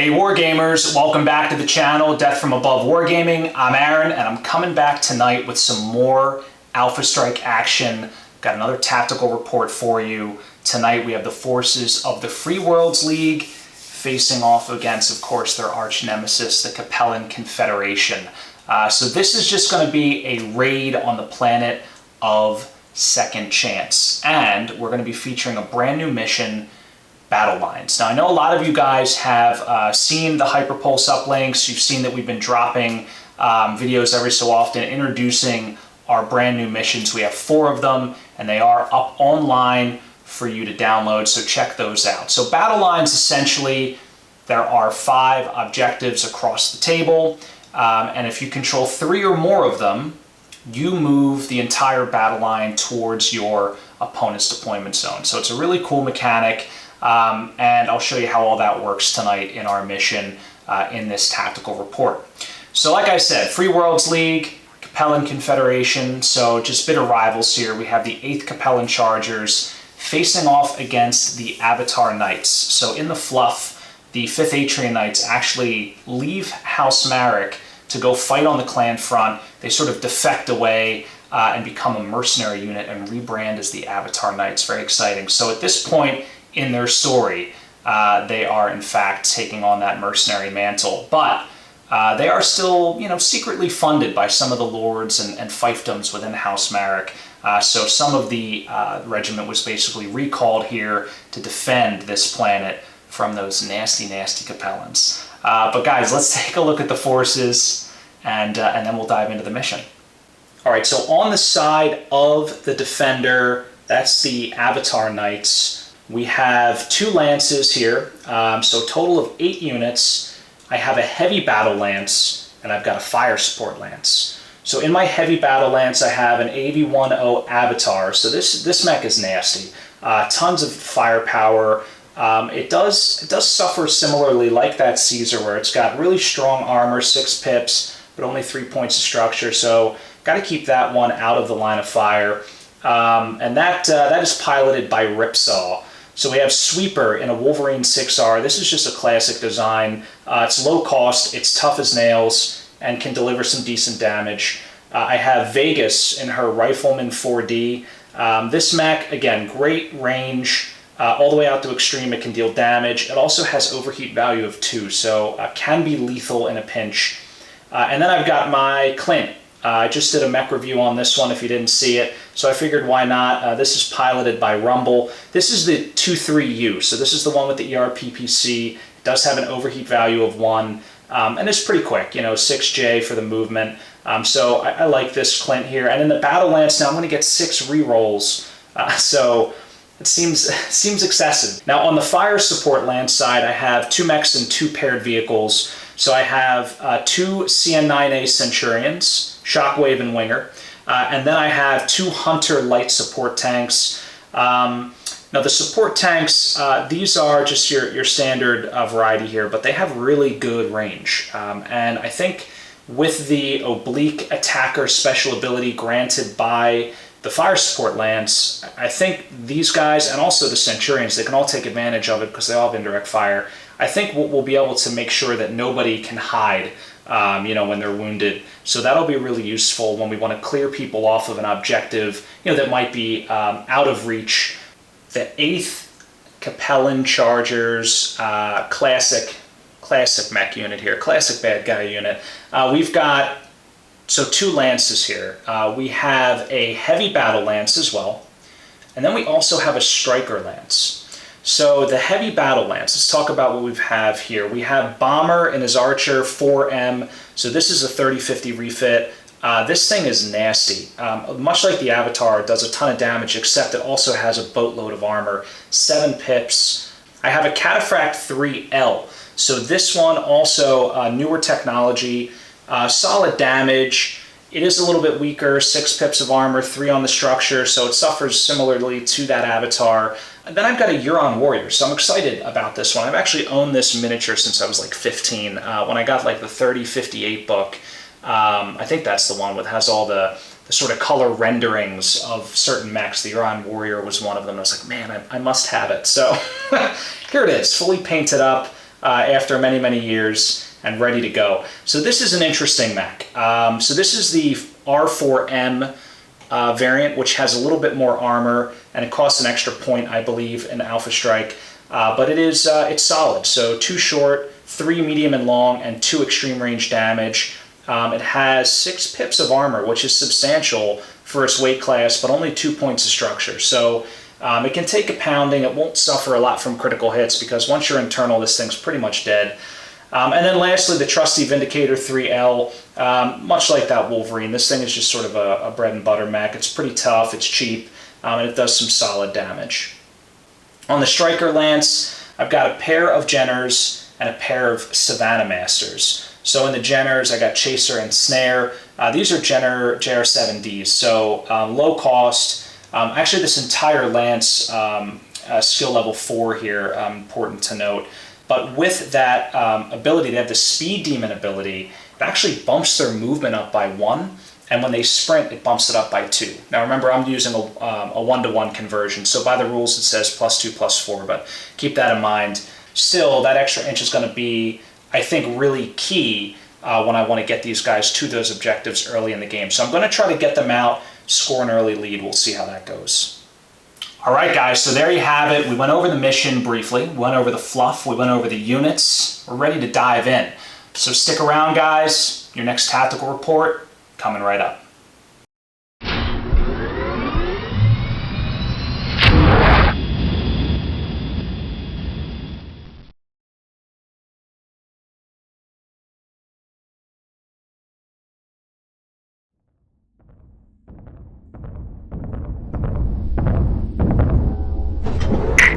Hey Wargamers, welcome back to the channel, Death from Above Wargaming. I'm Aaron and I'm coming back tonight with some more Alpha Strike action. Got another tactical report for you. Tonight we have the forces of the Free Worlds League facing off against, of course, their arch nemesis, the Capellan Confederation. So this is just going to be a raid on the planet of Second Chance. And we're going to be featuring a brand new mission, Battle Lines. Now I know a lot of you guys have seen the Hyperpulse uplinks. You've seen that we've been dropping videos every so often introducing our brand new missions. We have 4 of them and they are up online for you to download, so check those out. So Battle Lines, essentially, there are 5 objectives across the table, and if you control 3 or more of them, you move the entire battle line towards your opponent's deployment zone. So it's a really cool mechanic. And I'll show you how all that works tonight in our mission in this tactical report. So like I said, Free Worlds League, Capellan Confederation, so just a bit of rivals here. We have the 8th Capellan Chargers facing off against the Atrean Knights. So in the fluff, the 5th Atrean Knights actually leave House Marik to go fight on the clan front. They sort of defect away and become a mercenary unit and rebrand as the Atrean Knights. Very exciting. So at this point in their story, they are in fact taking on that mercenary mantle, but they are still, secretly funded by some of the lords and fiefdoms within House Marik. So some of the regiment was basically recalled here to defend this planet from those nasty, nasty Capellans. But guys, let's take a look at the forces, and then we'll dive into the mission. All right, so on the side of the defender, that's the Atrean Knights. We have 2 lances here, so a total of 8 units. I have a heavy battle lance, and I've got a fire support lance. So in my heavy battle lance, I have an AV-10 Avatar. So this mech is nasty. Tons of firepower. It does suffer similarly like that Caesar, where it's got really strong armor, 6 pips, but only 3 points of structure. So got to keep that one out of the line of fire. And that is piloted by Ripsaw. So we have Sweeper in a Wolverine 6R. This is just a classic design. It's low cost, it's tough as nails, and can deliver some decent damage. I have Vegas in her Rifleman 4D. This mech, again, great range, all the way out to extreme. It can deal damage. It also has overheat value of 2, so can be lethal in a pinch. And then I've got my Clint. I just did a mech review on this one if you didn't see it, so I figured why not. This is piloted by Rumble. This is the 2-3U, so this is the one with the ERPPC. It does have an overheat value of 1, and it's pretty quick, 6J for the movement. So I like this Clint here. And in the Battle Lance, now I'm going to get 6 rerolls, so it seems excessive. Now on the fire support lance side, I have 2 mechs and 2 paired vehicles. So I have 2 CN9A Centurions, Shockwave and Winger, and then I have 2 Hunter light support tanks. Now the support tanks, these are just your standard variety here, but they have really good range. And I think with the oblique attacker special ability granted by the fire support lance, I think these guys, and also the Centurions, they can all take advantage of it because they all have indirect fire. I think we'll be able to make sure that nobody can hide, when they're wounded. So that'll be really useful when we want to clear people off of an objective, that might be out of reach. The 8th Capellan Chargers, classic mech unit here, classic bad guy unit. We've got 2 lances here. We have a heavy battle lance as well, and then we also have a striker lance. So the heavy battle lance, let's talk about what we have here. We have Bomber and his Archer 4M. So this is a 3050 refit. This thing is nasty. Much like the Avatar, it does a ton of damage, except it also has a boatload of armor, 7 pips. I have a Cataphract 3L. So this one also newer technology, solid damage. It is a little bit weaker, 6 pips of armor, 3 on the structure, so it suffers similarly to that Avatar. And then I've got a Huron Warrior, so I'm excited about this one. I've actually owned this miniature since I was like 15. When I got like the 3058 book, I think that's the one that has all the sort of color renderings of certain mechs. The Huron Warrior was one of them. I was like, man, I must have it. So here it is, fully painted up. after many years and ready to go. So this is an interesting mech. So this is the R4M variant, which has a little bit more armor, and it costs an extra point, I believe, in Alpha Strike. But it's solid. So 2 short, 3 medium and long, and 2 extreme range damage. It has 6 pips of armor, which is substantial for its weight class, but only 2 points of structure. So it can take a pounding. It won't suffer a lot from critical hits, because once you're internal, this thing's pretty much dead. And then lastly, the trusty Vindicator 3L. Much like that Wolverine, this thing is just sort of a bread and butter mech. It's pretty tough, it's cheap, and it does some solid damage. On the Striker Lance, I've got a pair of Jenners and a pair of Savannah Masters. So in the Jenners, I got Chaser and Snare. These are Jenner JR7Ds, so low cost. Actually, this entire Lance skill level 4 here, important to note. But with that ability, they have the Speed Demon ability. It actually bumps their movement up by 1, and when they sprint, it bumps it up by 2. Now remember, I'm using a 1-to-1 conversion, so by the rules it says +2, +4, but keep that in mind. Still, that extra inch is going to be, I think, really key when I want to get these guys to those objectives early in the game. So I'm going to try to get them out, score an early lead. We'll see how that goes. All right, guys, so there you have it. We went over the mission briefly, we went over the fluff, we went over the units. We're ready to dive in. So stick around, guys. Your next tactical report coming right up.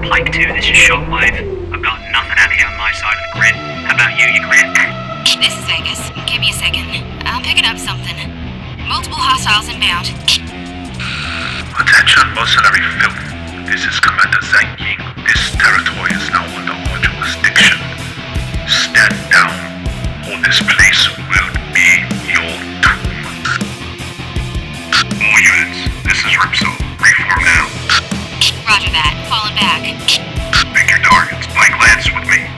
Pike 2, this is Shockwave. I've got nothing out here on my side of the grid. How about you, Grant? This is Vegas. Give me a second. I'm picking up something. Multiple hostiles inbound. Attention, mercenary filth. This is Commander Zhang Ying. This territory is now under our jurisdiction. Stand down, or this place will be your tomb. All units, this is Ripso. Reform now. Roger that. Falling back. Pick your targets. Pike Lance with me.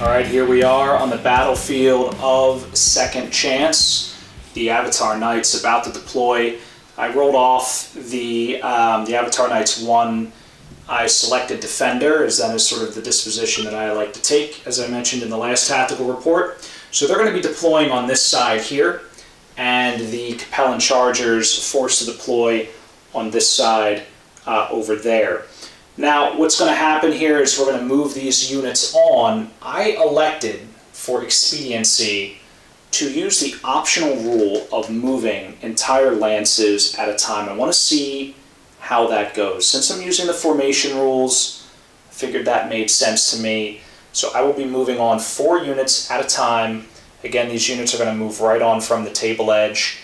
All right, here we are on the battlefield of Second Chance. The Avatar Knights about to deploy. I rolled off the Avatar Knights 1. I selected Defender, as that is sort of the disposition that I like to take, as I mentioned in the last tactical report. So they're going to be deploying on this side here, and the Capellan Chargers forced to deploy on this side over there. Now, what's going to happen here is we're going to move these units on. I elected, for expediency, to use the optional rule of moving entire lances at a time. I want to see how that goes. Since I'm using the formation rules, I figured that made sense to me. So I will be moving on 4 units at a time. Again, these units are going to move right on from the table edge.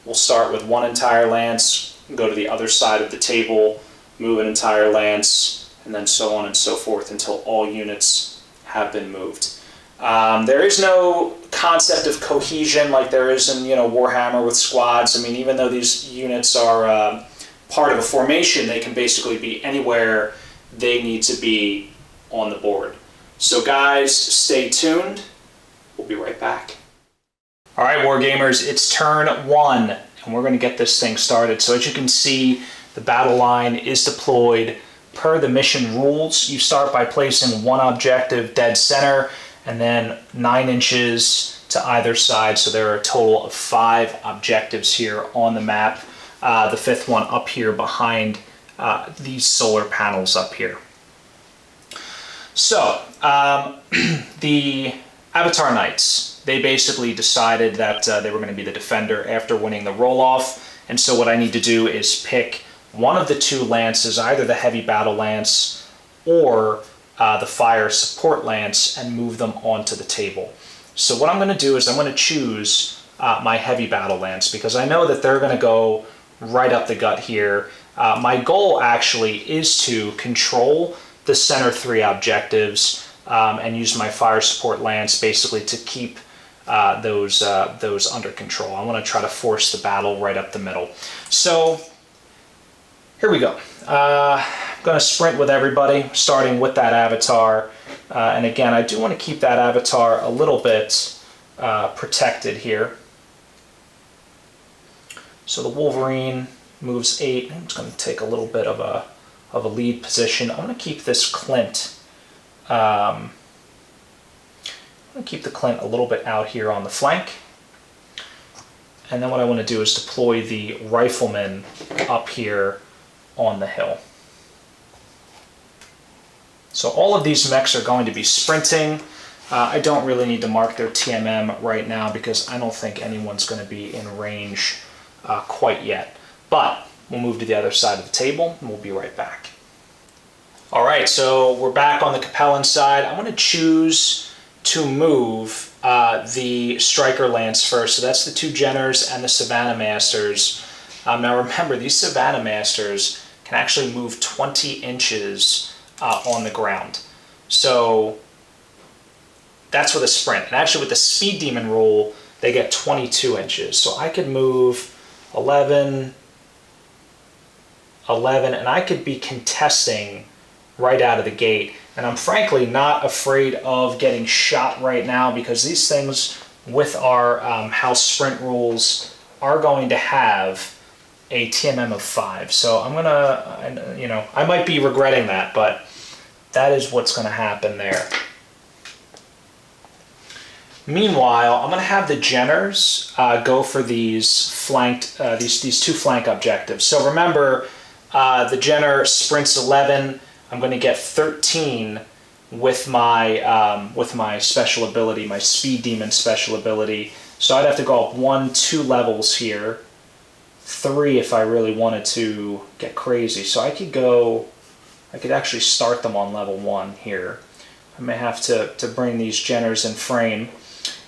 We'll start with 1 entire lance, go to the other side of the table, move an entire lance, and then so on and so forth until all units have been moved. There is no concept of cohesion like there is in Warhammer with squads. I mean, even though these units are part of a formation, they can basically be anywhere they need to be on the board. So guys, stay tuned. We'll be right back. All right, Wargamers, it's turn 1, and we're going to get this thing started. So as you can see, the battle line is deployed per the mission rules. You start by placing 1 objective dead center and then 9 inches to either side. So there are a total of 5 objectives here on the map. The 5th one up here behind these solar panels up here. So the Avatar Knights, they basically decided that they were going to be the defender after winning the roll-off. And so what I need to do is pick one of the 2 lances, either the heavy battle lance or the fire support lance, and move them onto the table. So what I'm going to do is I'm going to choose my heavy battle lance because I know that they're going to go right up the gut here. My goal actually is to control the center 3 objectives and use my fire support lance basically to keep those under control. I want to try to force the battle right up the middle. So here we go. I'm going to sprint with everybody, starting with that avatar. And again, I do want to keep that avatar a little bit protected here. So the Wolverine moves 8. It's going to take a little bit of a lead position. I'm going to keep this Clint. I'm going to keep the Clint a little bit out here on the flank. And then what I want to do is deploy the rifleman up here on the hill. So all of these mechs are going to be sprinting. I don't really need to mark their TMM right now because I don't think anyone's going to be in range quite yet. But we'll move to the other side of the table and we'll be right back. All right, so we're back on the Capellan side. I'm going to choose to move the Striker Lance first. So that's the 2 Jenners and the Savannah Masters. Now remember, these Savannah Masters can actually move 20 inches on the ground. So that's with a sprint. And actually with the Speed Demon rule, they get 22 inches. So I could move 11, and I could be contesting right out of the gate. And I'm frankly not afraid of getting shot right now because these things with our house sprint rules are going to have a TMM of 5. So I'm gonna, I might be regretting that, but that is what's gonna happen there. Meanwhile, I'm gonna have the Jenners go for these flanked, these 2 flank objectives. So remember, the Jenner sprints 11. I'm going to get 13 with my special ability, my Speed Demon special ability. So I'd have to go up 1, 2 levels here, 3 if I really wanted to get crazy. So I could actually start them on level 1 here. I may have to bring these Jenners in frame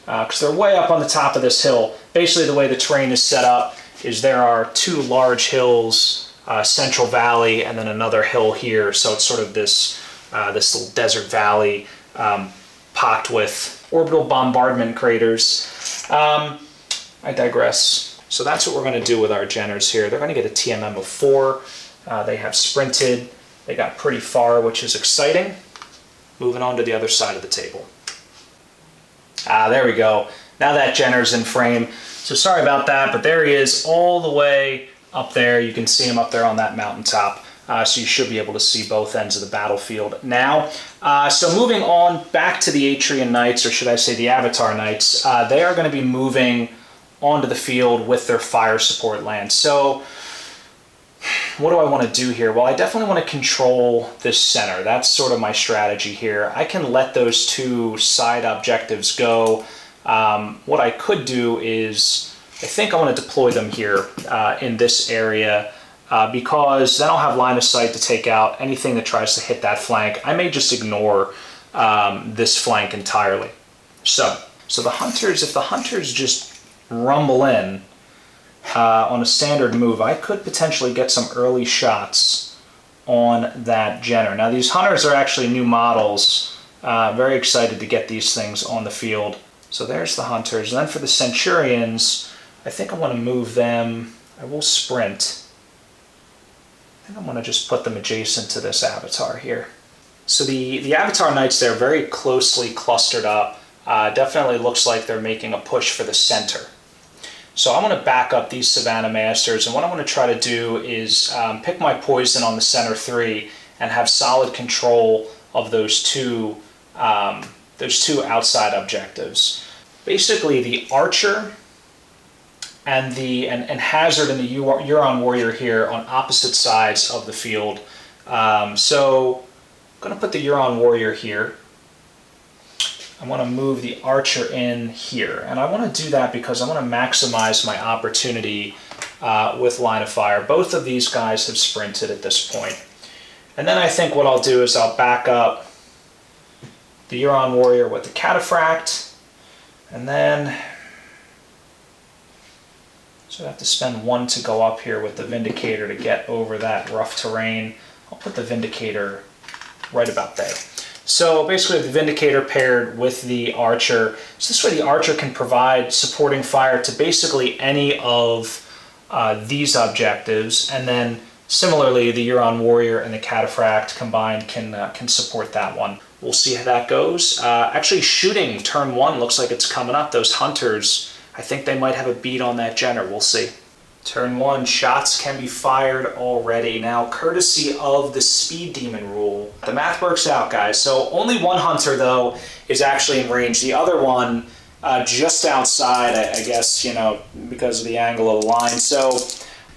because they're way up on the top of this hill. Basically the way the terrain is set up is there are 2 large hills, Central Valley and then another hill here. So it's sort of this little desert valley pocked with orbital bombardment craters. I digress. So that's what we're going to do with our Jenners here. They're going to get a TMM of 4. They have sprinted. They got pretty far, which is exciting. Moving on to the other side of the table. There we go. Now that Jenner's in frame. So sorry about that, but there he is all the way up there. You can see him up there on that mountaintop. So you should be able to see both ends of the battlefield now. So moving on back to the Atrean Knights, or should I say the Avatar Knights, they are going to be moving onto the field with their fire support lance. So what do I want to do here? Well, I definitely want to control this center. That's sort of my strategy here. I can let those two side objectives go. What I could do is, I think I want to deploy them here in this area because then I'll have line of sight to take out anything that tries to hit that flank. I may just ignore this flank entirely. So the hunters, if the hunters just rumble in on a standard move, I could potentially get some early shots on that Jenner. Now these hunters are actually new models. Very excited to get these things on the field. So there's the hunters. And then for the centurions, I think I want to move them. I will sprint. I think I'm going to just put them adjacent to this avatar here. So the Avatar Knights, they're very closely clustered up. Definitely looks like they're making a push for the center. So I'm going to back up these Savannah Masters, and what I want to try to do is pick my poison on the center 3 and have solid control of those two outside objectives. Basically, the Archer and Hazard and the Huron Warrior here on opposite sides of the field. So I'm going to put the Huron Warrior here. I want to move the Archer in here, and I want to do that because I want to maximize my opportunity with line of fire. Both of these guys have sprinted at this point. And then I think what I'll do is I'll back up the Huron Warrior with the Cataphract, and then so I have to spend 1 to go up here with the Vindicator to get over that rough terrain. I'll put the Vindicator right about there. So basically the Vindicator paired with the Archer. So this way the Archer can provide supporting fire to basically any of these objectives, and then similarly the Huron Warrior and the Cataphract combined can support that one. We'll see how that goes. Actually shooting turn 1 looks like it's coming up. Those hunters, I think they might have a beat on that Jenner. We'll see. Turn 1, shots can be fired already. Now, courtesy of the Speed Demon rule, the math works out, guys. So only one hunter, though, is actually in range. The other one just outside, I guess, you know, because of the angle of the line. So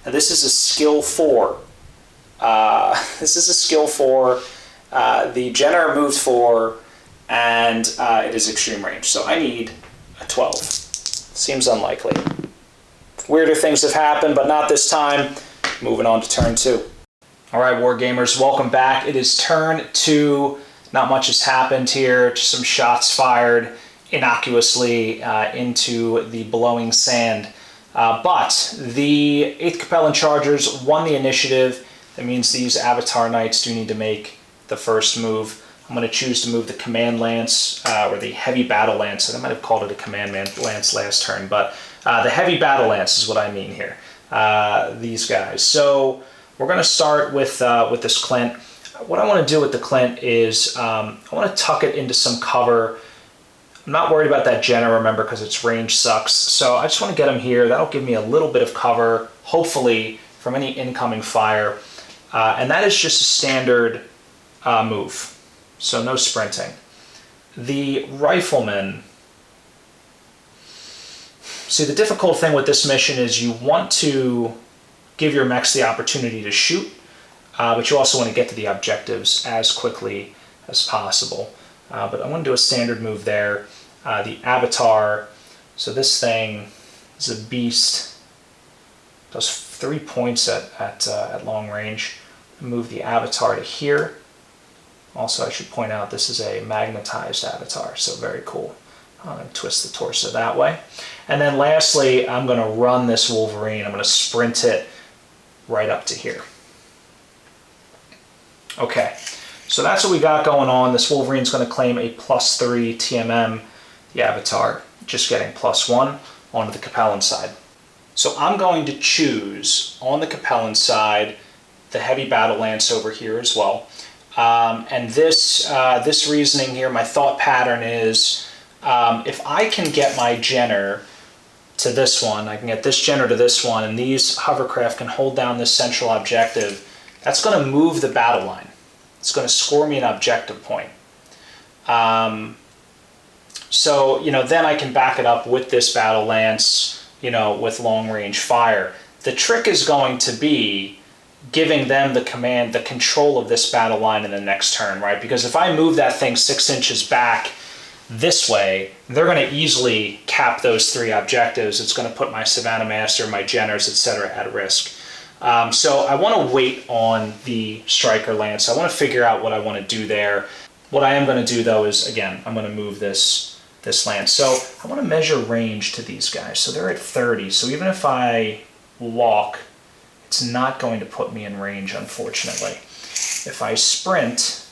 this is a skill 4. This is a skill 4. The Jenner moved 4, and it is extreme range. So I need a 12. Seems unlikely. Weirder things have happened, but not this time. Moving on to turn 2. All right, Wargamers, welcome back. It is turn 2. Not much has happened here. Just some shots fired innocuously into the blowing sand. But the 8th Capellan Chargers won the initiative. That means these Avatar Knights do need to make the first move. I'm going to choose to move the Command Lance, or the Heavy Battle Lance. I might have called it a Command Lance last turn, but the Heavy Battle Lance is what I mean here. These guys. So we're going to start with this Clint. What I want to do with the Clint is I want to tuck it into some cover. I'm not worried about that Jenner, remember, because its range sucks. So I just want to get him here. That'll give me a little bit of cover, hopefully, from any incoming fire. And that is just a standard move. So no sprinting. The Rifleman. See, the difficult thing with this mission is you want to give your mechs the opportunity to shoot, but you also want to get to the objectives as quickly as possible. But I'm going to do a standard move there. The Avatar, so this thing is a beast. Does 3 points at long range. Move the Avatar to here. Also, I should point out this is a magnetized Avatar, so very cool. I'm going to twist the torso that way. And then lastly, I'm going to run this Wolverine. I'm going to sprint it right up to here. Okay, so that's what we got going on. This Wolverine's going to claim a +3 TMM. The Avatar just getting +1 onto the Capellan side. So I'm going to choose on the Capellan side the Heavy Battle Lance over here as well. And this reasoning here, my thought pattern is If I can get my Jenner to this one, I can get this Jenner to this one, and these hovercraft can hold down this central objective, that's going to move the battle line. It's going to score me an objective point. So, then I can back it up with this battle lance, with long range fire. The trick is going to be giving them the control of this battle line in the next turn, right? Because if I move that thing 6 inches back this way, they're going to easily cap those 3 objectives. It's going to put my Savannah Master, my Jenners, etc. at risk. So I want to wait on the Striker Lance. I want to figure out what I want to do there. What I am going to do though is, again, I'm going to move this lance. So I want to measure range to these guys. So they're at 30. So even if I walk, it's not going to put me in range, unfortunately. If I sprint,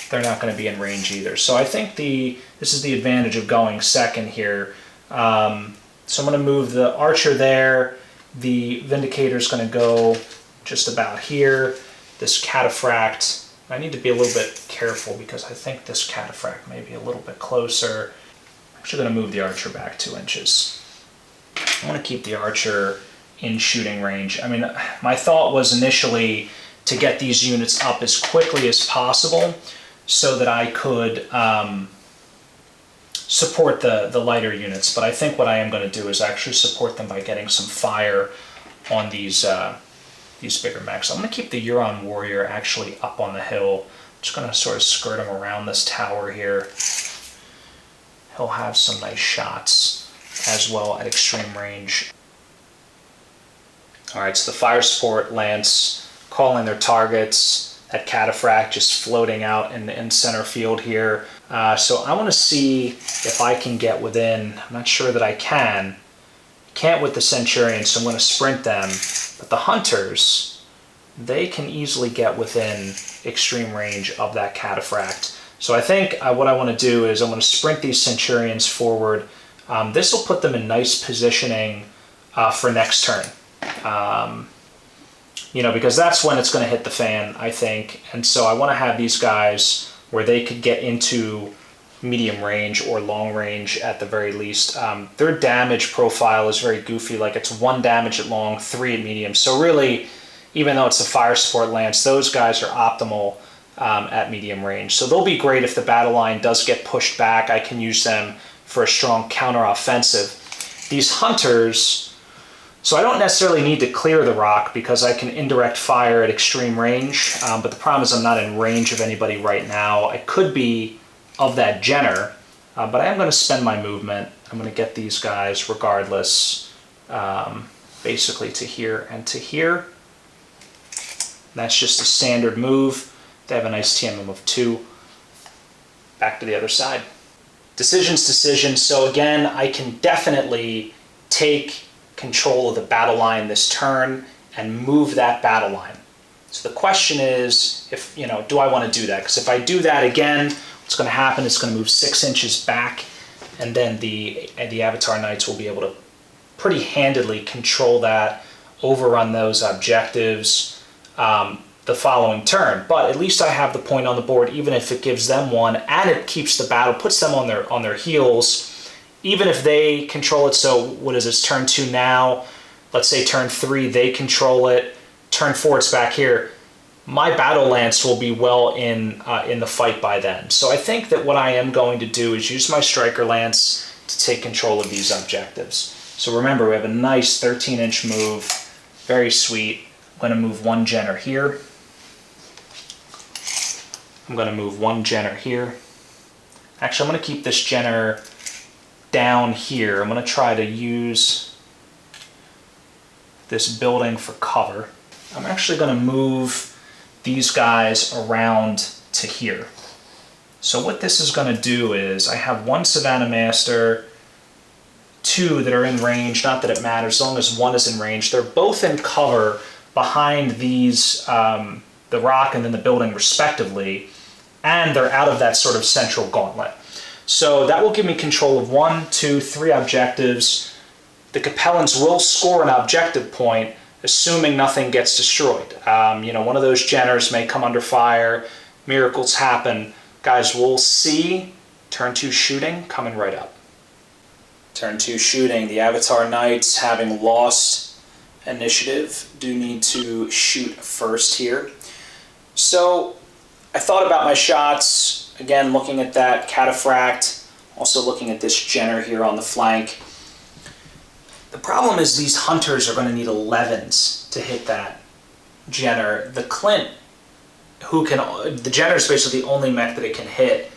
they're not going to be in range either. So I think this is the advantage of going second here. So I'm going to move the archer there. The Vindicator is going to go just about here. This Cataphract, I need to be a little bit careful because I think this Cataphract may be a little bit closer. I'm actually going to move the archer back 2 inches. I want to keep the archer in shooting range. I mean, my thought was initially to get these units up as quickly as possible so that I could support the lighter units. But I think what I am going to do is actually support them by getting some fire on these bigger mechs. I'm going to keep the Huron Warrior actually up on the hill. I'm just going to sort of skirt him around this tower here. He'll have some nice shots as well at extreme range. Alright, so the fire support lance calling their targets. That Cataphract just floating out in center field here. So I want to see if I can get within. I'm not sure that I can. Can't with the Centurions, so I'm going to sprint them. But the Hunters, they can easily get within extreme range of that Cataphract. So I think what I want to do is I'm going to sprint these Centurions forward. This will put them in nice positioning for next turn. Because that's when it's going to hit the fan, I think. And so I want to have these guys where they could get into medium range or long range at the very least. Their damage profile is very goofy, like it's 1 damage at long, 3 at medium. So really, even though it's a fire support lance, those guys are optimal at medium range. So they'll be great if the battle line does get pushed back. I can use them for a strong counter-offensive. These Hunters, so I don't necessarily need to clear the rock because I can indirect fire at extreme range, but the problem is I'm not in range of anybody right now. I could be of that Jenner, but I am going to spend my movement. I'm going to get these guys regardless, basically to here and to here. That's just a standard move. They have a nice TMM of 2. Back to the other side. Decisions. So again, I can definitely take control of the battle line this turn and move that battle line. So the question is, if do I want to do that? Because if I do that again, what's going to happen is it's going to move 6 inches back, and then the Avatar Knights will be able to pretty handedly control that, overrun those objectives the following turn. But at least I have the point on the board, even if it gives them 1, and it keeps the battle, puts them on their heels. Even if they control it, so what is this, turn 2 now? Let's say turn 3, they control it. Turn 4, it's back here. My battle lance will be well in the fight by then. So I think that what I am going to do is use my Striker Lance to take control of these objectives. So remember, we have a nice 13-inch move, very sweet. I'm going to move 1 Jenner here. I'm going to move 1 Jenner here. Actually, I'm going to keep this Jenner down here. I'm going to try to use this building for cover. I'm actually going to move these guys around to here. So what this is going to do is I have 1 Savannah Master, 2 that are in range, not that it matters, as long as 1 is in range. They're both in cover behind these, the rock and then the building respectively, and they're out of that sort of central gauntlet. So that will give me control of 1, 2, 3 objectives. The Capellans will score an objective point, assuming nothing gets destroyed. One of those Jenners may come under fire, miracles happen. Guys, we'll see Turn 2 shooting, coming right up. Turn 2 shooting, the Avatar Knights, having lost initiative, do need to shoot first here. So I thought about my shots, again looking at that cataphract, also looking at this Jenner here on the flank. The problem is these hunters are going to need 11s to hit that Jenner. The Clint, the Jenner is basically the only mech that it can hit,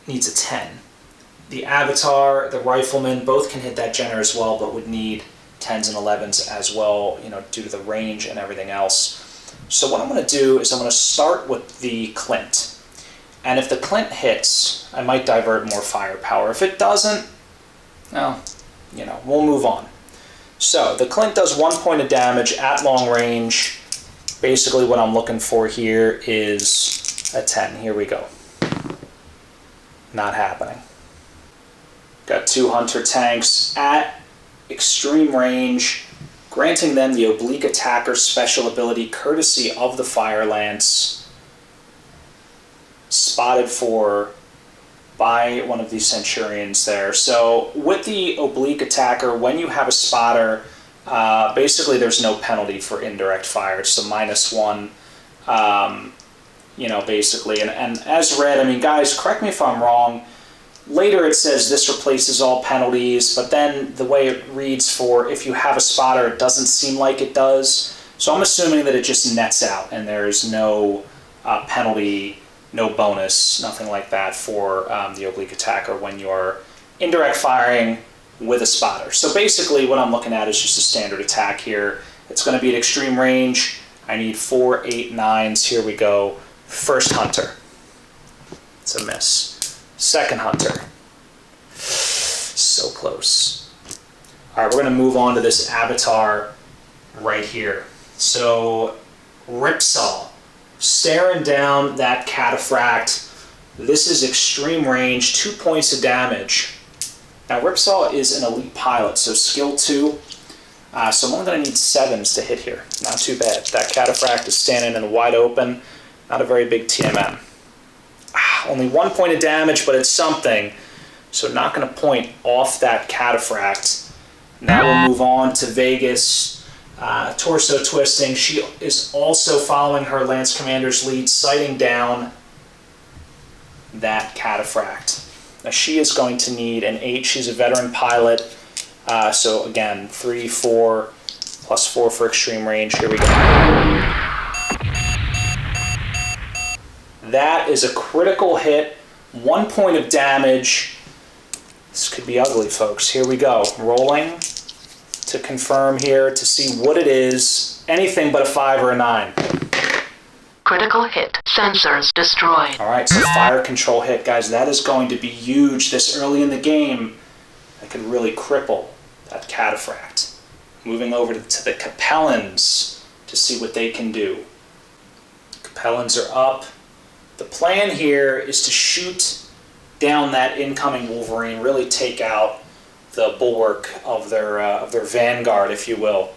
needs a 10. The Avatar, the Rifleman, both can hit that Jenner as well, but would need 10s and 11s as well, you know, due to the range and everything else. So what I'm going to do is I'm going to start with the Clint. And if the Clint hits, I might divert more firepower. If it doesn't, well, you know, we'll move on. So the Clint does 1 point of damage at long range. Basically what I'm looking for here is a 10. Here we go. Not happening. Got 2 Hunter tanks at extreme range, granting them the oblique attacker special ability courtesy of the Fire Lance, spotted for by one of these Centurions there. So with the oblique attacker, when you have a spotter, basically there's no penalty for indirect fire. It's a -1, you know, basically. And as read, I mean, guys, correct me if I'm wrong, later it says this replaces all penalties, but then the way it reads for if you have a spotter, it doesn't seem like it does. So I'm assuming that it just nets out and there's no penalty, no bonus, nothing like that for the oblique attacker when you're indirect firing with a spotter. So basically what I'm looking at is just a standard attack here. It's going to be at extreme range. I need 4, 8, 9s. Here we go. First Hunter. It's a miss. Second Hunter. So close. All right, we're going to move on to this Avatar right here. So Ripsaw, staring down that cataphract. This is extreme range, 2 points of damage. Now Ripsaw is an elite pilot, so skill 2. So I'm only going to need 7s to hit here. Not too bad. That cataphract is standing in wide open. Not a very big TMM. Only 1 point of damage, but it's something. So not going to point off that cataphract. Now we'll move on to Vegas. Torso twisting. She is also following her Lance Commander's lead, sighting down that cataphract. Now she is going to need an 8. She's a veteran pilot. So again, 3, 4, plus 4 for extreme range. Here we go. That is a critical hit. 1 point of damage. This could be ugly, folks. Here we go. Rolling to confirm here to see what it is. Anything but a 5 or a 9. Critical hit. Sensors destroyed. All right, so fire control hit, guys. That is going to be huge this early in the game. That could really cripple that cataphract. Moving over to the Capellans to see what they can do. Capellans are up. The plan here is to shoot down that incoming Wolverine, really take out the bulwark of their vanguard, if you will.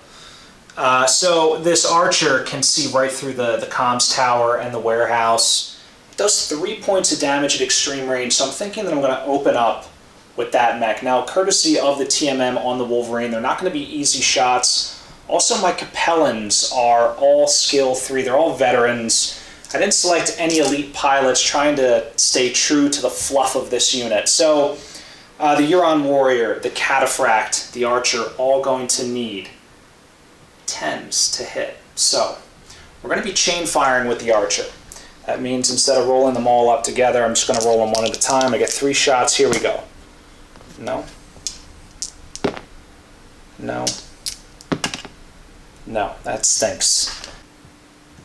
So this archer can see right through the comms tower and the warehouse. It does 3 points of damage at extreme range, so I'm thinking that I'm going to open up with that mech. Now, courtesy of the TMM on the Wolverine, they're not going to be easy shots. Also, my Capellans are all skill 3. They're all veterans. I didn't select any elite pilots, trying to stay true to the fluff of this unit. So the Huron Warrior, the Cataphract, the Archer, all going to need 10s to hit. So we're going to be chain firing with the Archer. That means instead of rolling them all up together, I'm just going to roll them one at a time. I get 3 shots. Here we go. No. No. No, that stinks.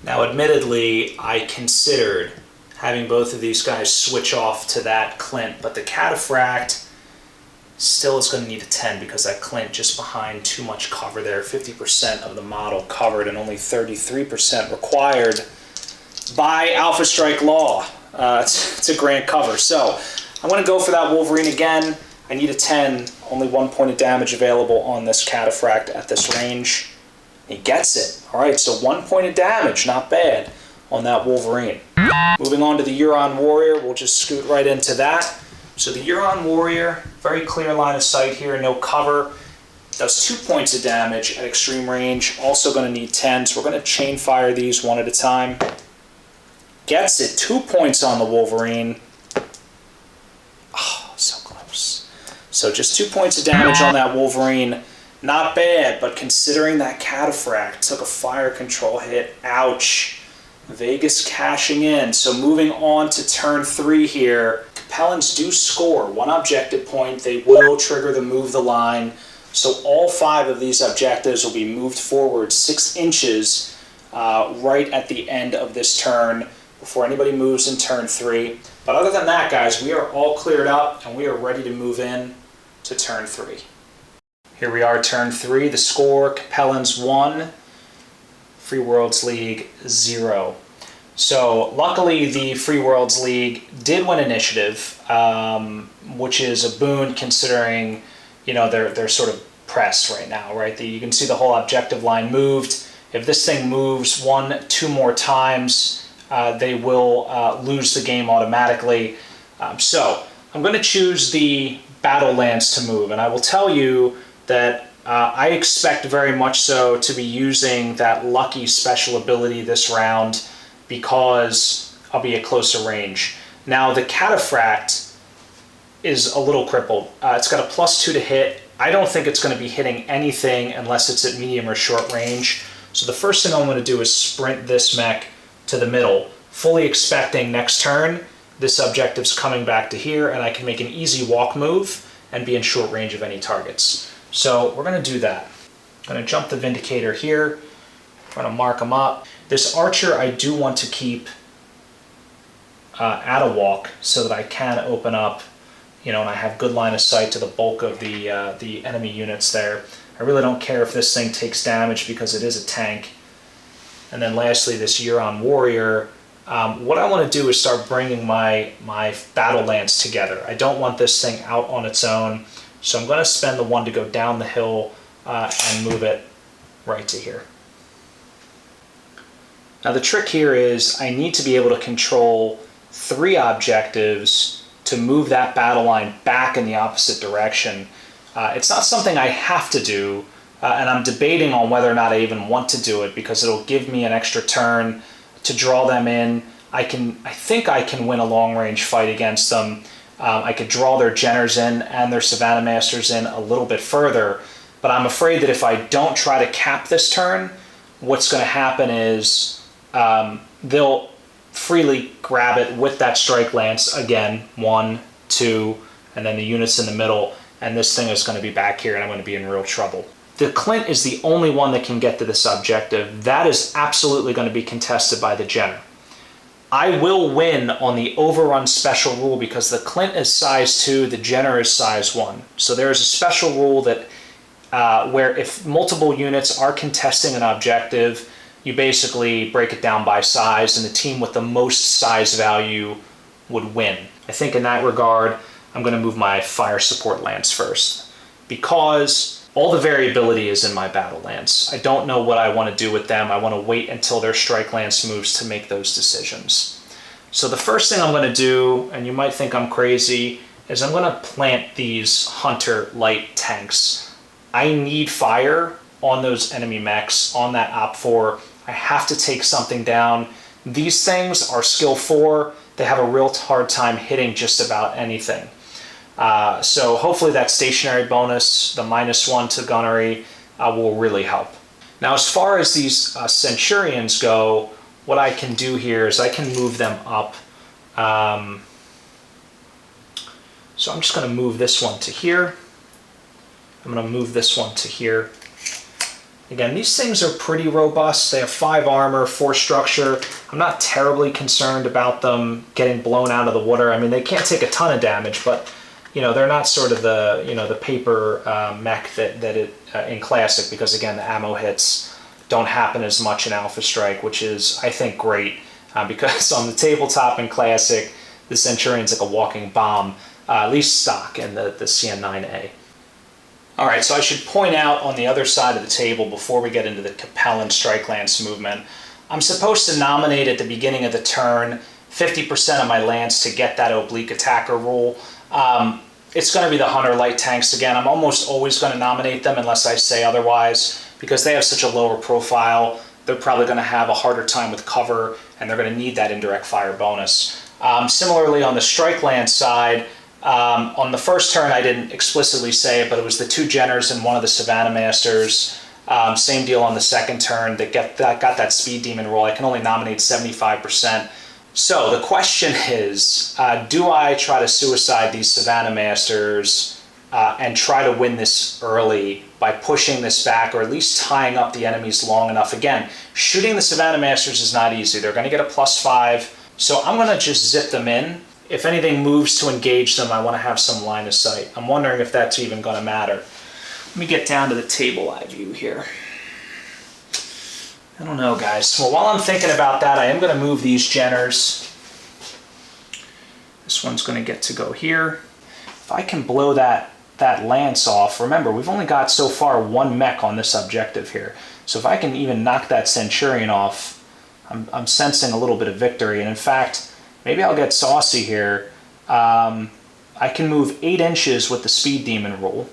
Now, admittedly, I considered having both of these guys switch off to that Clint, but the Cataphract still is going to need a 10 because that Clint just behind too much cover there. 50% of the model covered and only 33% required by Alpha Strike law to grant cover. So I'm going to go for that Wolverine again. I need a 10, only 1 point of damage available on this Cataphract at this range. He gets it. All right, so 1 point of damage, not bad on that Wolverine. Moving on to the Huron Warrior, we'll just scoot right into that. So the Huron Warrior, very clear line of sight here, no cover. Does 2 points of damage at extreme range. Also going to need 10, so we're going to chain fire these one at a time. Gets it, 2 points on the Wolverine. Oh, so close. So just 2 points of damage on that Wolverine. Not bad, but considering that Cataphract took a fire control hit, ouch. Vegas cashing in. So moving on to turn 3 here. Capellans do score 1 objective point. They will trigger the move the line. So all 5 of these objectives will be moved forward 6 inches right at the end of this turn before anybody moves in turn 3. But other than that, guys, we are all cleared up and we are ready to move in to turn 3. Here we are, turn 3. The score, Capellans 1, Free Worlds League 0. So luckily the Free Worlds League did win initiative, which is a boon considering, you know, they're sort of pressed right now, right? You can see the whole objective line moved. If this thing moves 1-2 more times, they will lose the game automatically. So I'm going to choose the Battle Lance to move, and I will tell you that I expect very much so to be using that lucky special ability this round because I'll be at closer range. Now the Cataphract is a little crippled. It's got a +2 to hit. I don't think it's going to be hitting anything unless it's at medium or short range. So the first thing I'm going to do is sprint this mech to the middle, fully expecting next turn this objective's coming back to here and I can make an easy walk move and be in short range of any targets. So we're going to do that. I'm going to jump the Vindicator here. I'm going to mark them up. This Archer I do want to keep at a walk so that I can open up, you know, and I have good line of sight to the bulk of the enemy units there. I really don't care if this thing takes damage because it is a tank. And then lastly, this Huron Warrior. What I want to do is start bringing my Battle Lance together. I don't want this thing out on its own, so I'm going to spend the 1 to go down the hill and move it right to here. Now the trick here is I need to be able to control 3 objectives to move that battle line back in the opposite direction. It's not something I have to do, and I'm debating on whether or not I even want to do it because it'll give me an extra turn to draw them in. I think I can win a long-range fight against them. I could draw their Jenners in and their Savannah Masters in a little bit further, but I'm afraid that if I don't try to cap this turn, what's going to happen is they'll freely grab it with that Strike Lance again, 1, 2, and then the units in the middle, and this thing is going to be back here and I'm going to be in real trouble. The Clint is the only one that can get to this objective. That is absolutely going to be contested by the Jenner. I will win on the overrun special rule because the Clint is size 2, the Jenner is size 1. So there is a special rule that where if multiple units are contesting an objective, you basically break it down by size and the team with the most size value would win. I think in that regard, I'm going to move my Fire Support Lance first because all the variability is in my Battle Lance. I don't know what I want to do with them. I want to wait until their Strike Lance moves to make those decisions. So the first thing I'm going to do, and you might think I'm crazy, is I'm going to plant these Hunter light tanks. I need fire on those enemy mechs, on that Op4. I have to take something down. These things are skill 4. They have a real hard time hitting just about anything. So hopefully that stationary bonus, the -1 to gunnery, will really help. Now as far as these Centurions go, what I can do here is I can move them up. So I'm just going to move this one to here. I'm going to move this one to here. Again, these things are pretty robust. They have 5 armor, 4 structure. I'm not terribly concerned about them getting blown out of the water. I mean, they can't take a ton of damage, but you know, they're not sort of the, you know, the paper mech that in Classic, because again, the ammo hits don't happen as much in Alpha Strike, which is, I think, great because on the tabletop in Classic, the Centurion's like a walking bomb, at least stock in the CN9A. All right, so I should point out on the other side of the table before we get into the Capellan Strike Lance movement, I'm supposed to nominate at the beginning of the turn 50% of my lance to get that oblique attacker rule. It's going to be the Hunter light tanks again. I'm almost always going to nominate them unless I say otherwise, because they have such a lower profile. They're probably going to have a harder time with cover, and they're going to need that indirect fire bonus. Similarly, on the strike land side, on the first turn I didn't explicitly say it, but it was the 2 Jenners and one of the Savannah Masters. Same deal on the second turn. They got that speed demon roll. I can only nominate 75%. So the question is, do I try to suicide these Savannah Masters and try to win this early by pushing this back, or at least tying up the enemies long enough? Again, shooting the Savannah Masters is not easy. They're going to get a +5, so I'm going to just zip them in. If anything moves to engage them, I want to have some line of sight. I'm wondering if that's even going to matter. Let me get down to the table eye view here. I don't know, guys. Well, while I'm thinking about that, I am going to move these Jenners. This one's going to get to go here. If I can blow that lance off, remember, we've only got so far 1 mech on this objective here. So if I can even knock that Centurion off, I'm sensing a little bit of victory. And in fact, maybe I'll get saucy here. I can move 8 inches with the speed demon roll.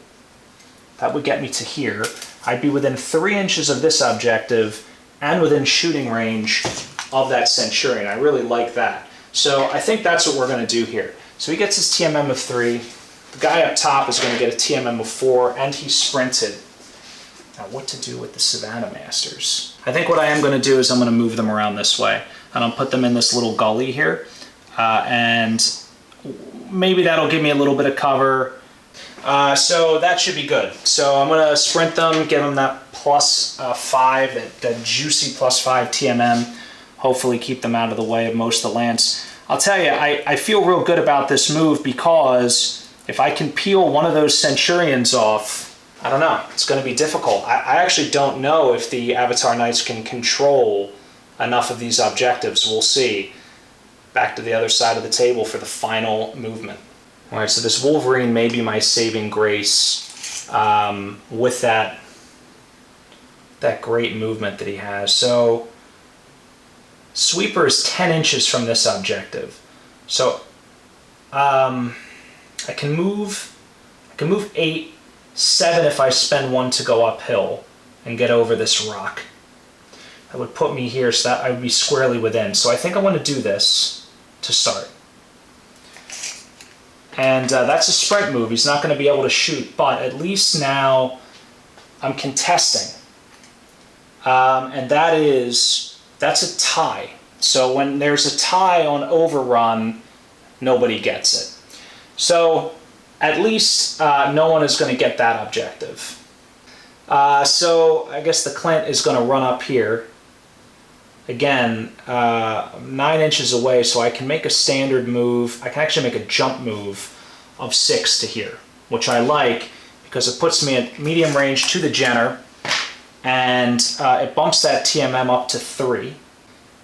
That would get me to here. I'd be within 3 inches of this objective and within shooting range of that Centurion. I really like that. So I think that's what we're going to do here. So he gets his TMM of 3. The guy up top is going to get a TMM of 4, and he sprinted. Now what to do with the Savannah Masters? I think what I am going to do is I'm going to move them around this way, and I'll put them in this little gully here, and maybe that'll give me a little bit of cover. So that should be good. So I'm going to sprint them, give them that +5, that juicy +5 TMM. Hopefully keep them out of the way of most of the lance. I'll tell you, I feel real good about this move, because if I can peel one of those Centurions off, I don't know, it's going to be difficult. I actually don't know if the Avatar Knights can control enough of these objectives. We'll see. Back to the other side of the table for the final movement. All right, so this Wolverine may be my saving grace with that great movement that he has. So Sweeper is 10 inches from this objective. So I can move 8, 7 if I spend 1 to go uphill and get over this rock. That would put me here, so that I would be squarely within. So I think I want to do this to start. And that's a sprint move. He's not going to be able to shoot, but at least now I'm contesting. And that's a tie. So when there's a tie on overrun, nobody gets it. So at least no one is going to get that objective. So I guess the Clint is going to run up here. Again, 9 inches away, so I can make a standard move. I can actually make a jump move of 6 to here, which I like because it puts me at medium range to the Jenner, and it bumps that TMM up to 3.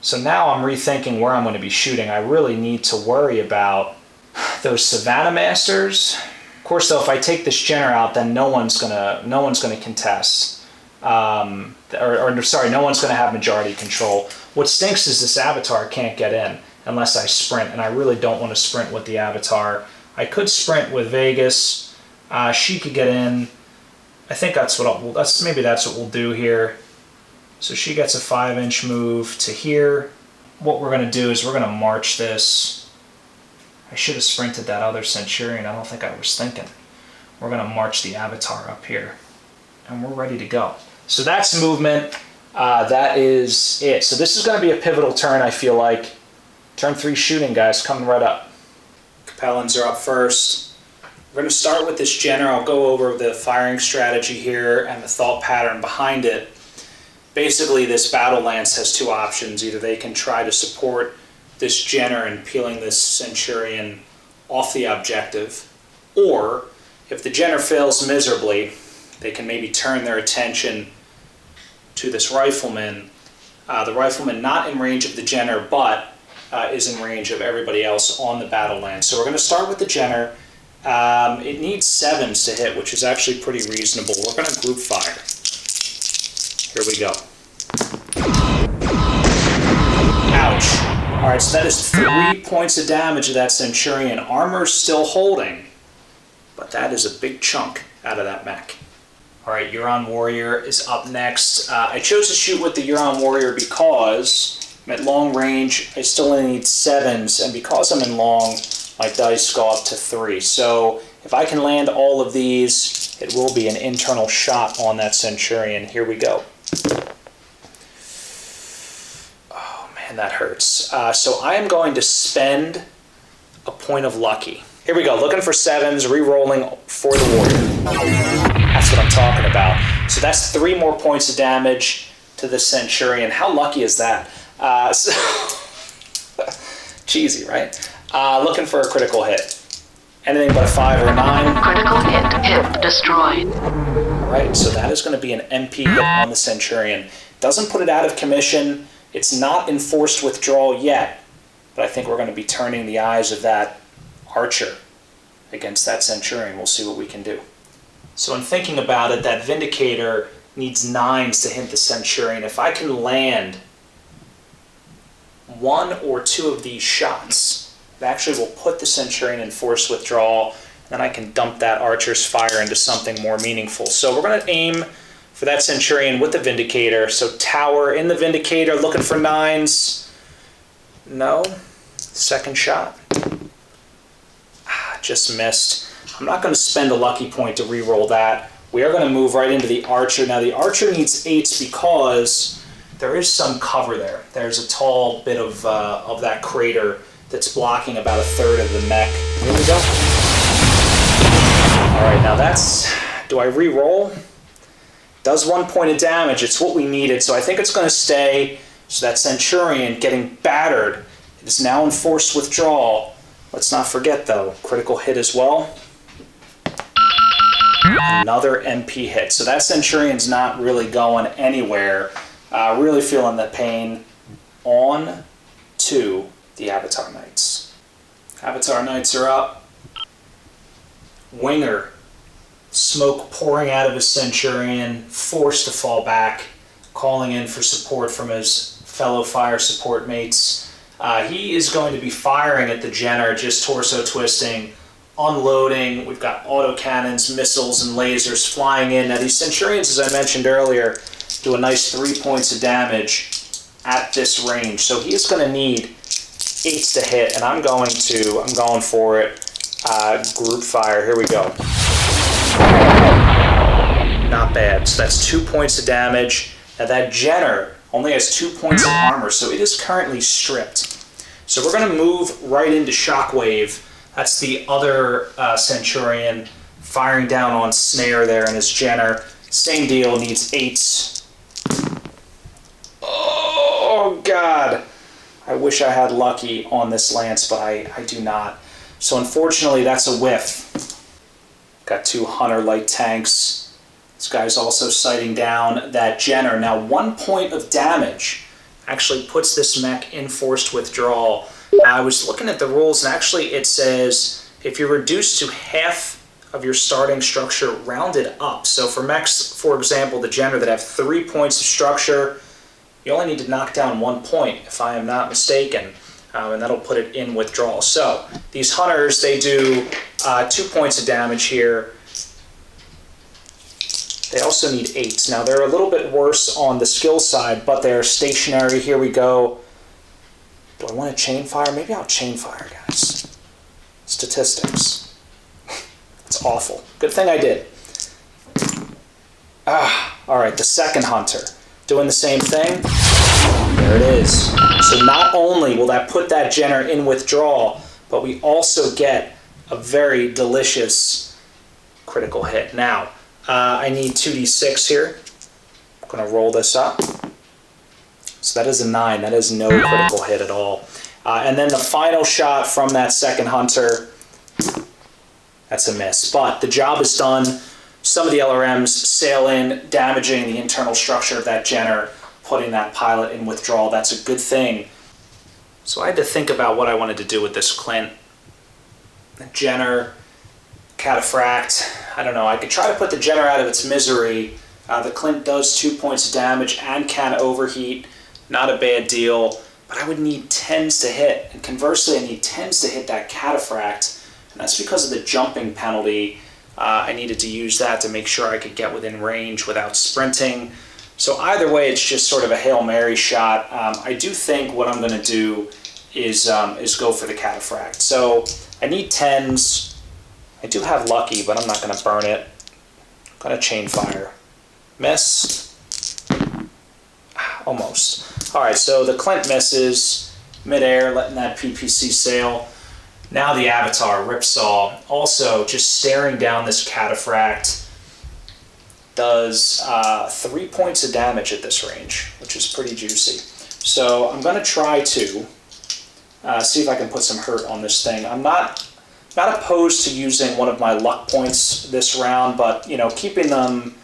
So now I'm rethinking where I'm going to be shooting. I really need to worry about those Savannah Masters. Of course, though, if I take this Jenner out, then no one's gonna contest. Sorry, no one's going to have majority control. What stinks is this Avatar can't get in unless I sprint, and I really don't want to sprint with the Avatar. I could sprint with Vegas. She could get in. I think that's what maybe that's what we'll do here. So she gets a 5-inch move to here. What we're going to do is we're going to march this. I should have sprinted that other Centurion. I don't think I was thinking. We're going to march the Avatar up here, and we're ready to go. So that's movement. That is it. So this is going to be a pivotal turn, I feel like. Turn 3 shooting, guys, coming right up. Capellans are up first. We're going to start with this Jenner. I'll go over the firing strategy here and the thought pattern behind it. Basically, this Battle Lance has 2 options. Either they can try to support this Jenner and peeling this Centurion off the objective, or if the Jenner fails miserably, they can maybe turn their attention to this Rifleman. The Rifleman not in range of the Jenner, but is in range of everybody else on the Battle Lance. So we're going to start with the Jenner. It needs 7s to hit, which is actually pretty reasonable. We're going to group fire. Here we go. Ouch. All right, so that is 3 points of damage to that Centurion. Armor's still holding, but that is a big chunk out of that mech. All right, Huron Warrior is up next. I chose to shoot with the Huron Warrior because I'm at long range. I still only need 7s, and because I'm in long, my dice go up to 3. So if I can land all of these, it will be an internal shot on that Centurion. Here we go. Oh man, that hurts. So I am going to spend a point of lucky. Here we go, looking for 7s, re-rolling for the Warrior. That's what I'm talking about. So that's 3 more points of damage to the Centurion. How lucky is that? Cheesy, right? Looking for a critical hit. Anything but a 5 or a 9. Critical hit destroyed. All right, so that is going to be an MP hit on the Centurion. Doesn't put it out of commission. It's not enforced withdrawal yet, but I think we're going to be turning the eyes of that archer against that Centurion. We'll see what we can do. So in thinking about it, that Vindicator needs 9s to hit the Centurion. If I can land 1 or 2 of these shots, it actually will put the Centurion in forced withdrawal, and then I can dump that archer's fire into something more meaningful. So we're going to aim for that Centurion with the Vindicator. So tower in the Vindicator, looking for 9s. No. Second shot. Just missed. I'm not going to spend a lucky point to re-roll that. We are going to move right into the archer. Now the archer needs 8s because there is some cover there. There's a tall bit of that crater that's blocking about 1/3 of the mech. Here we go. All right, now that's, do I re-roll? Does 1 point of damage. It's what we needed, so I think it's going to stay. So that Centurion getting battered is now in forced withdrawal. Let's not forget though, critical hit as well. Another MP hit. So that Centurion's not really going anywhere. Really feeling the pain. On to the Avatar Knights. Avatar Knights are up. Winger. Smoke pouring out of his Centurion, forced to fall back, calling in for support from his fellow fire support mates. He is going to be firing at the Jenner, just torso twisting, unloading. We've got autocannons, missiles, and lasers flying in. Now these Centurions, as I mentioned earlier, do a nice 3 points of damage at this range. So he is going to need 8s to hit, and I'm going for it. Group fire, here we go. Not bad, so that's 2 points of damage. Now that Jenner only has 2 points of armor, so it is currently stripped. So we're going to move right into Shockwave. That's the other Centurion firing down on Snare there in his Jenner. Same deal, needs 8s. Oh God! I wish I had lucky on this lance, but I do not. So unfortunately, that's a whiff. Got 2 Hunter light tanks. This guy's also sighting down that Jenner. Now 1 point of damage actually puts this mech in forced withdrawal. I was looking at the rules, and actually it says if you're reduced to half of your starting structure, rounded up. So for mechs, for example, the Jenner that have 3 points of structure, you only need to knock down 1 point, if I am not mistaken, and that'll put it in withdrawal. So these Hunters, they do 2 points of damage here. They also need 8s. Now they're a little bit worse on the skill side, but they're stationary. Here we go. Do I want to chain fire? Maybe I'll chain fire, guys. Statistics. It's awful. Good thing I did. All right, the second Hunter. Doing the same thing. There it is. So not only will that put that Jenner in withdrawal, but we also get a very delicious critical hit. Now, I need 2d6 here. I'm going to roll this up. So that is a 9. That is no critical hit at all. And then the final shot from that second Hunter, that's a miss. But the job is done. Some of the LRMs sail in, damaging the internal structure of that Jenner, putting that pilot in withdrawal. That's a good thing. So I had to think about what I wanted to do with this Clint. The Jenner, Cataphract, I don't know. I could try to put the Jenner out of its misery. The Clint does 2 points of damage and can overheat. Not a bad deal. but I would need 10s to hit. And conversely, I need 10s to hit that cataphract. And that's because of the jumping penalty. I needed to use that to make sure I could get within range without sprinting. So either way, it's just sort of a Hail Mary shot. I do think what I'm going to do is go for the cataphract. So I need 10s. I do have lucky, but I'm not going to burn it. I'm going to chain fire. Miss. Almost. All right, so the Clint misses midair, letting that PPC sail. Now the Avatar, Ripsaw, also just staring down this cataphract, does 3 points of damage at this range, which is pretty juicy. So I'm going to try to see if I can put some hurt on this thing. I'm not opposed to using one of my luck points this round, but you know, keeping them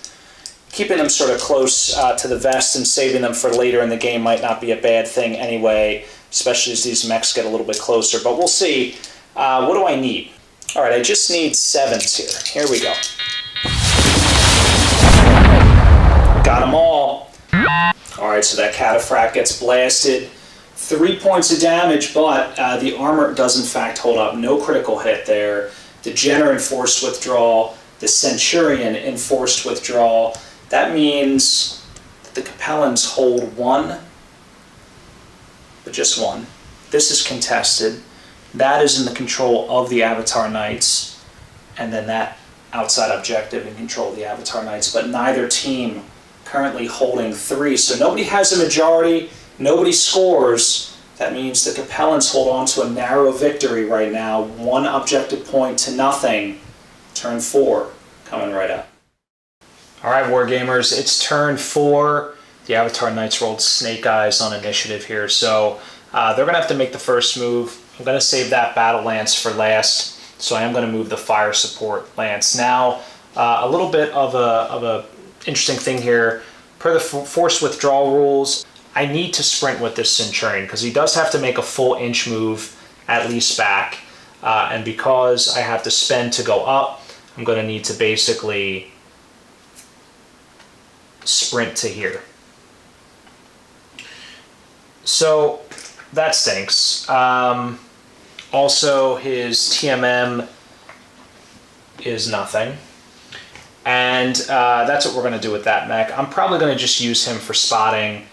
sort of close to the vest and saving them for later in the game might not be a bad thing anyway, especially as these mechs get a little bit closer. But we'll see. What do I need? All right, I just need 7s here. Here we go. Got them all. All right, so that cataphract gets blasted. 3 points of damage, but the armor does in fact hold up. No critical hit there. The Jenner enforced withdrawal. The Centurion enforced withdrawal. That means that the Capellans hold 1, but just 1. This is contested. That is in the control of the Avatar Knights, and then that outside objective in control of the Avatar Knights, but neither team currently holding 3. So nobody has a majority, nobody scores. That means the Capellans hold on to a narrow victory right now, 1 objective point to nothing. Turn 4 coming right up. All right, Wargamers, it's turn 4. The Avatar Knights rolled Snake Eyes on initiative here, so they're going to have to make the first move. I'm going to save that Battle Lance for last, so I am going to move the Fire Support Lance. Now, a little bit of a interesting thing here. Per the force withdrawal rules, I need to sprint with this Centurion, because he does have to make a full inch move at least back. And because I have to spend to go up, I'm going to need to basically sprint to here. So that stinks. Also, his TMM is nothing. And that's what we're going to do with that mech. I'm probably going to just use him for spotting.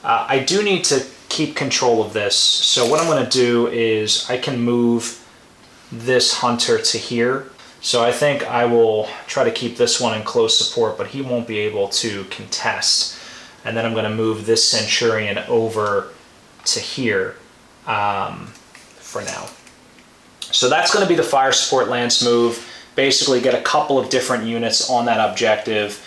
I do need to keep control of this. So what I'm going to do is I can move this Hunter to here. So I think I will try to keep this one in close support, but he won't be able to contest. And then I'm going to move this Centurion over to here for now. So that's going to be the Fire Support Lance move. Basically get a couple of different units on that objective.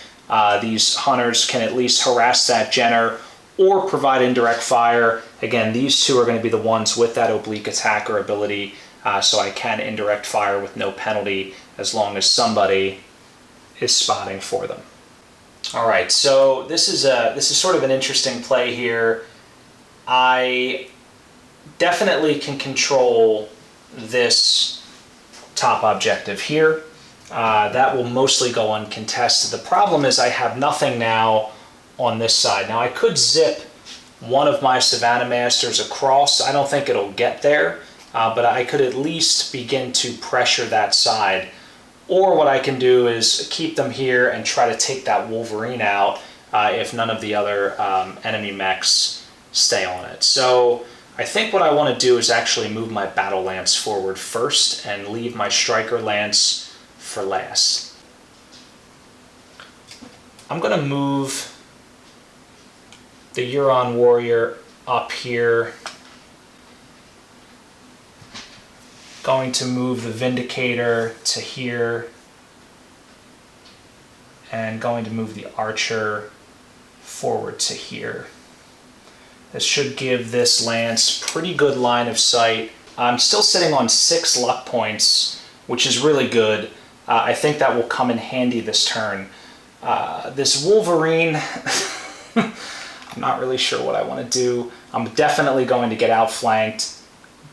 These Hunters can at least harass that Jenner or provide indirect fire. Again, these two are going to be the ones with that oblique attacker ability, so I can indirect fire with no penalty as long as somebody is spotting for them. All right, so this is sort of an interesting play here. I definitely can control this top objective here. That will mostly go uncontested. The problem is I have nothing now on this side. Now I could zip one of my Savannah Masters across. I don't think it'll get there, but I could at least begin to pressure that side. Or what I can do is keep them here and try to take that Wolverine out if none of the other enemy mechs stay on it. So I think what I want to do is actually move my Battle Lance forward first and leave my Striker Lance for last. I'm going to move the Huron Warrior up here. Going to move the Vindicator to here. And going to move the Archer forward to here. This should give this Lance pretty good line of sight. I'm still sitting on 6 luck points, which is really good. I think that will come in handy this turn. This Wolverine, I'm not really sure what I want to do. I'm definitely going to get outflanked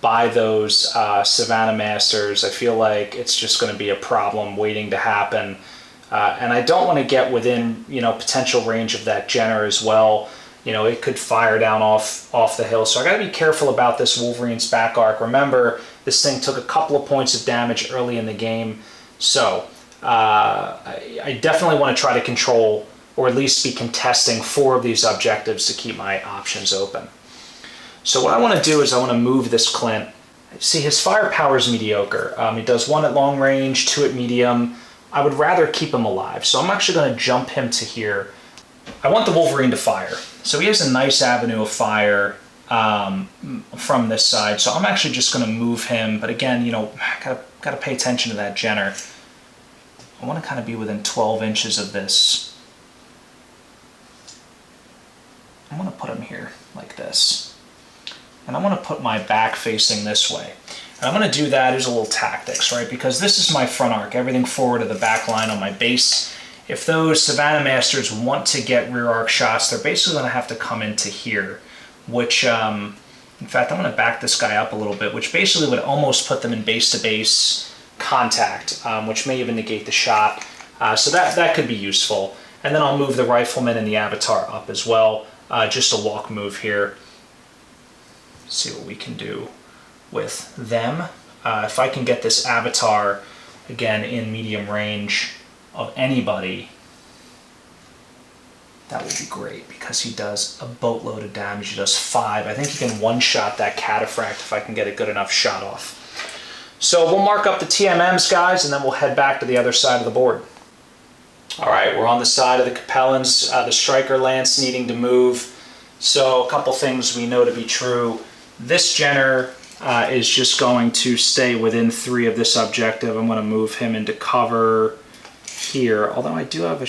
by those Savannah Masters. I feel like it's just going to be a problem waiting to happen. And I don't want to get within, potential range of that Jenner as well. you know, it could fire down off the hill. So I got to be careful about this Wolverine's back arc. Remember, this thing took a couple of points of damage early in the game. So I definitely want to try to control, or at least be contesting 4 of these objectives to keep my options open. So what I want to do is I want to move this Clint. See, his firepower is mediocre. He does 1 at long range, 2 at medium. I would rather keep him alive. So I'm actually going to jump him to here. I want the Wolverine to fire. So he has a nice avenue of fire from this side. So I'm actually just going to move him. But again, you know, gotta pay attention to that Jenner. I want to kind of be within 12 inches of this. I'm going to put him here like this. And I want to put my back facing this way. And I'm going to do that as a little tactics, right? Because this is my front arc, everything forward of the back line on my base. If those Savannah Masters want to get rear arc shots, they're basically going to have to come into here, which, in fact, I'm going to back this guy up a little bit, which basically would almost put them in base-to-base contact, which may even negate the shot. So that could be useful. And then I'll move the Rifleman and the Avatar up as well, just a walk move here. See what we can do with them. If I can get this Avatar, again, in medium range of anybody, that would be great, because he does a boatload of damage. He does 5. I think he can one-shot that Cataphract if I can get a good enough shot off. So we'll mark up the TMMs, guys, and then we'll head back to the other side of the board. All right, we're on the side of the Capellans, the Striker Lance needing to move. So a couple things we know to be true. This Jenner is just going to stay within 3 of this objective. I'm going to move him into cover here, although I do have a...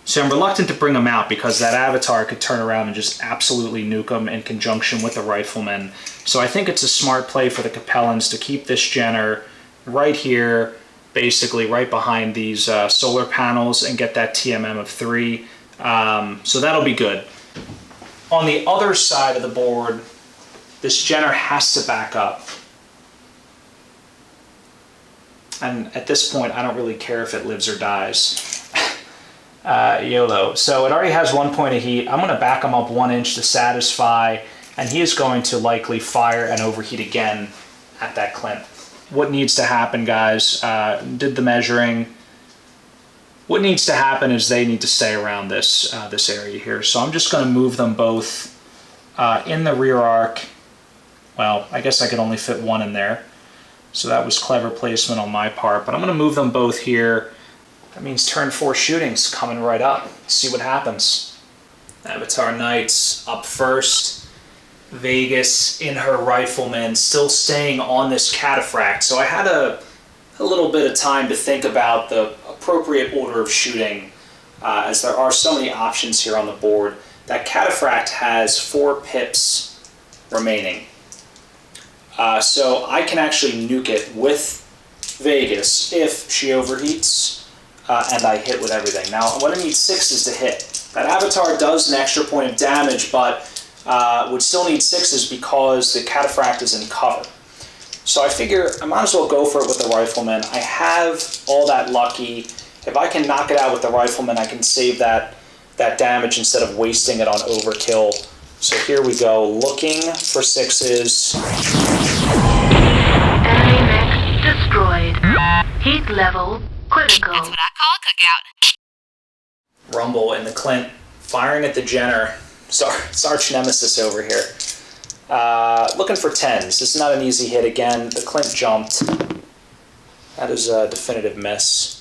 So I'm reluctant to bring him out because that Avatar could turn around and just absolutely nuke him in conjunction with the Rifleman. So I think it's a smart play for the Capellans to keep this Jenner right here, basically right behind these solar panels, and get that TMM of 3. So that'll be good. On the other side of the board, this Jenner has to back up. And at this point, I don't really care if it lives or dies. YOLO. So it already has 1 point of heat. I'm going to back him up 1 inch to satisfy, and he is going to likely fire and overheat again at that Clint. What needs to happen, guys? Did the measuring. What needs to happen is they need to stay around this this area here. So I'm just going to move them both in the rear arc. Well, I guess I could only fit 1 in there. So that was clever placement on my part. But I'm going to move them both here. That means turn 4 shooting's coming right up. Let's see what happens. Atrean Knights up first. Vegas in her Rifleman, still staying on this Cataphract. So I had a little bit of time to think about the appropriate order of shooting, as there are so many options here on the board. That Cataphract has 4 pips remaining. So I can actually nuke it with Vegas if she overheats and I hit with everything. Now, what I need 6 is to hit. That Avatar does an extra point of damage, but would still need 6s because the Cataphract is in cover. So I figure I might as well go for it with the Rifleman. I have all that lucky. If I can knock it out with the Rifleman, I can save that damage instead of wasting it on overkill. So here we go, looking for 6s. Enemy mech destroyed. Heat level critical. That's what I call a cookout. Rumble in the Clint, firing at the Jenner. Arch Nemesis over here. Looking for 10s. This is not an easy hit again. The Clint jumped. That is a definitive miss.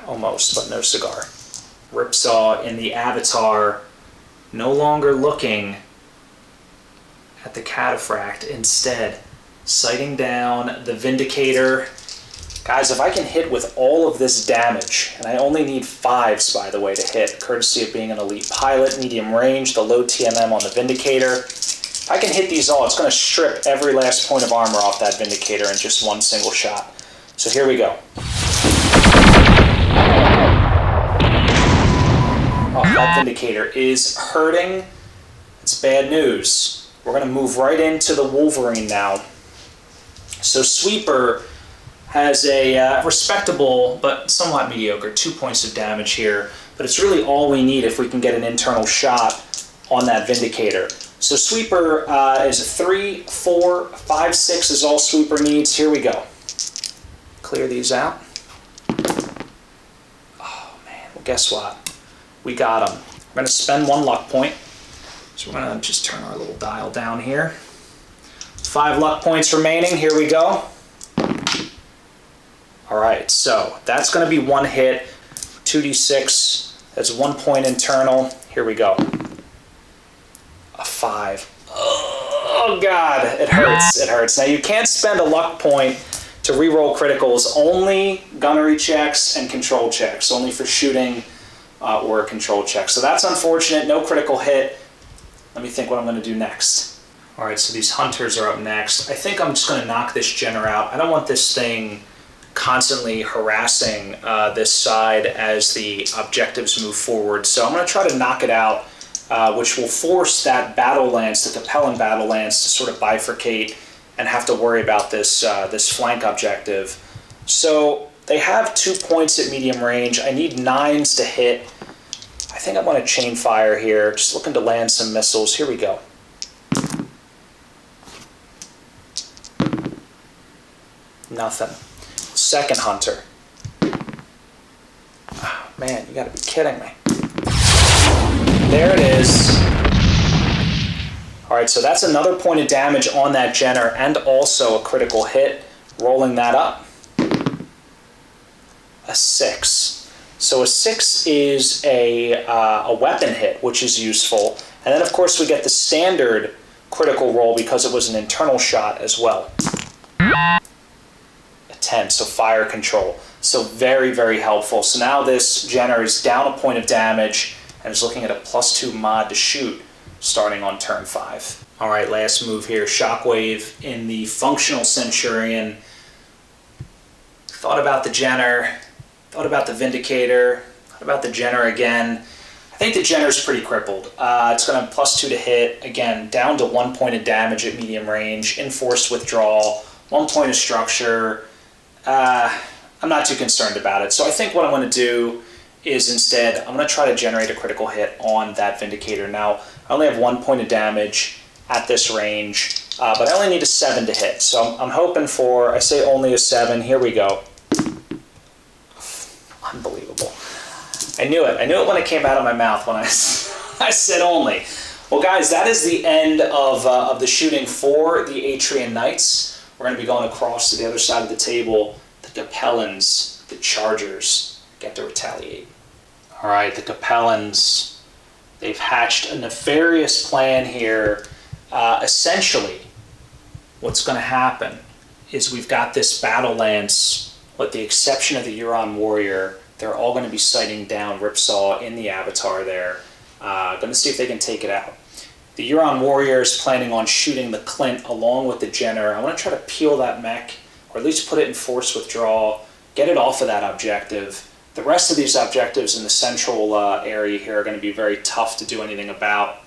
Almost, but no cigar. Ripsaw in the Avatar, no longer looking at the Cataphract, instead sighting down the Vindicator. Guys, if I can hit with all of this damage, and I only need 5s, by the way, to hit, courtesy of being an elite pilot, medium range, the low TMM on the Vindicator. If I can hit these all, it's going to strip every last point of armor off that Vindicator in just 1 single shot. So here we go. Oh, that Vindicator is hurting. It's bad news. We're going to move right into the Wolverine now. So Sweeper has a respectable but somewhat mediocre 2 points of damage here. but it's really all we need if we can get an internal shot on that Vindicator. So Sweeper is a 3, 4, 5, 6 is all Sweeper needs. Here we go. Clear these out. Oh man, well guess what? We got them. We're going to spend 1 luck point. So we're going to just turn our little dial down here. 5 luck points remaining. Here we go. All right, so that's going to be 1 hit. 2d6. That's 1 point internal. Here we go. A 5. Oh God, it hurts. It hurts. Now you can't spend a luck point to reroll criticals. Only gunnery checks and control checks. Only for shooting or a control check. So that's unfortunate. No critical hit. Let me think what I'm going to do next. All right, so these hunters are up next. I think I'm just going to knock this Jenner out. I don't want this thing constantly harassing this side as the objectives move forward. So I'm going to try to knock it out, which will force that battle lance, the Capellan battle lance, to sort of bifurcate and have to worry about this this flank objective. So they have 2 points at medium range. I need 9s to hit. I think I'm going to chain fire here, just looking to land some missiles. Here we go. Nothing. Second hunter. Oh, man, you gotta be kidding me. There it is. All right, so that's another point of damage on that Jenner and also a critical hit. Rolling that up. A 6. So a 6 is a weapon hit, which is useful. And then, of course, we get the standard critical roll because it was an internal shot as well. 10, so fire control. So very, very helpful. So now this Jenner is down a point of damage and is looking at a +2 mod to shoot starting on turn 5. All right, last move here. Shockwave in the functional Centurion. Thought about the Jenner, thought about the Vindicator, thought about the Jenner again. I think the Jenner's pretty crippled. It's going to have +2 to hit. Again, down to 1 point of damage at medium range, enforced withdrawal, 1 point of structure. I'm not too concerned about it. So I think what I'm going to do is instead, I'm going to try to generate a critical hit on that Vindicator. Now, I only have 1 point of damage at this range, but I only need a 7 to hit. So I'm hoping for, I say only a 7. Here we go. Unbelievable. I knew it. I knew it when it came out of my mouth when I said only. Well, guys, that is the end of the shooting for the Atrean Knights. We're going to be going across to the other side of the table. The Capellans, the Chargers, get to retaliate. All right, the Capellans, they've hatched a nefarious plan here. Essentially, what's going to happen is we've got this battle lance, with the exception of the Huron warrior. They're all going to be sighting down Ripsaw in the avatar there. Going to see if they can take it out. The Huron warrior is planning on shooting the Clint along with the Jenner. I want to try to peel that mech, or at least put it in force withdrawal, get it off of that objective. The rest of these objectives in the central area here are going to be very tough to do anything about.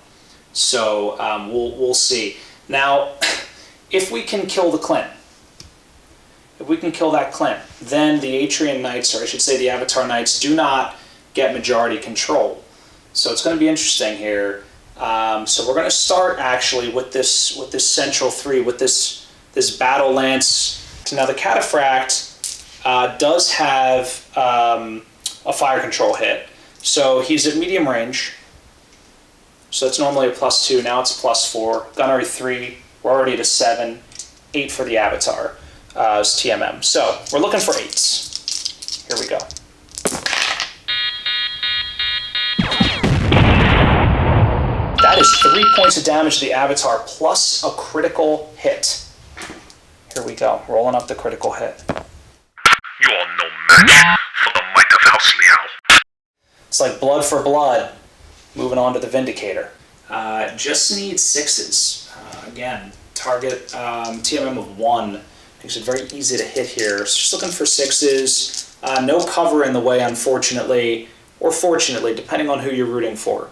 So we'll see. Now, if we can kill the Clint, if we can kill that Clint, then the Atrean Knights, or I should say the Avatar Knights, do not get majority control. So it's going to be interesting here. So we're going to start actually with this central 3, with this battle lance. Now the Cataphract does have a fire control hit, so he's at medium range. So it's normally a +2. Now it's +4. Gunnery 3. We're already at a 7. 8 for the Avatar is TMM. So we're looking for 8s. Here we go. That is 3 points of damage to the Avatar plus a critical hit. Here we go, rolling up the critical hit. You are no match for the might of House Liao. It's like blood for blood. Moving on to the Vindicator. Just need 6s. Again, target TMM of 1. Makes it very easy to hit here. So just looking for 6s. No cover in the way, unfortunately, or fortunately, depending on who you're rooting for.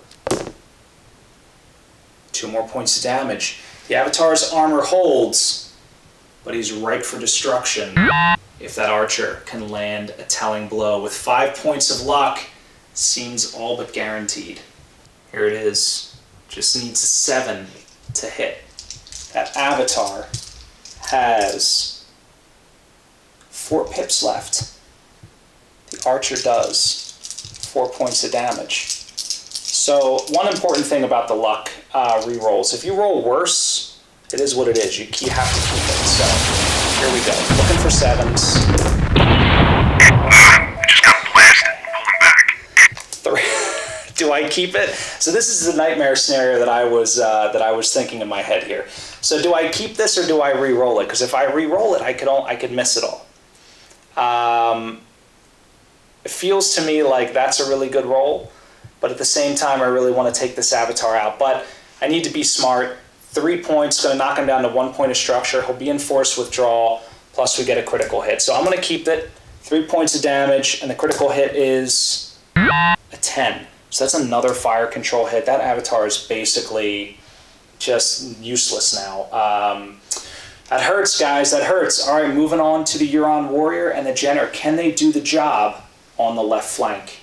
2 more points of damage. The Avatar's armor holds, but he's ripe for destruction if that archer can land a telling blow. With 5 points of luck, seems all but guaranteed. Here it is. Just needs a 7 to hit. That avatar has 4 pips left. The archer does 4 points of damage. So one important thing about the luck rerolls, if you roll worse, it is what it is. You have to keep it. So here we go. Looking for 7s. Just got blasted. Pulling back. 3. Do I keep it? So this is the nightmare scenario that I was thinking in my head here. So do I keep this or do I re-roll it? Because if I re-roll it, I could miss it all. It feels to me like that's a really good roll, but at the same time, I really want to take this avatar out. But I need to be smart. 3 points, going to knock him down to 1 point of structure. He'll be in forced withdrawal, plus we get a critical hit. So I'm going to keep it. 3 points of damage, and the critical hit is a 10. So that's another fire control hit. That avatar is basically just useless now. That hurts, guys. That hurts. All right, moving on to the Huron Warrior and the Jenner. Can they do the job on the left flank?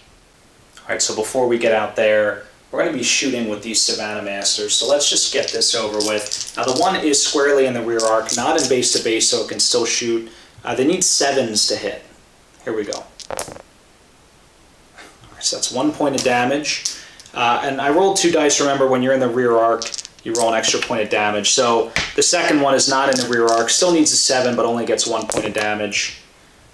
All right, so before we get out there, we're going to be shooting with these Savannah Masters. So let's just get this over with. Now, the one is squarely in the rear arc, not in base to base, so it can still shoot. They need 7s to hit. Here we go. So that's 1 point of damage. And I rolled 2 dice. Remember, when you're in the rear arc, you roll an extra point of damage. So the second one is not in the rear arc. Still needs a 7, but only gets 1 point of damage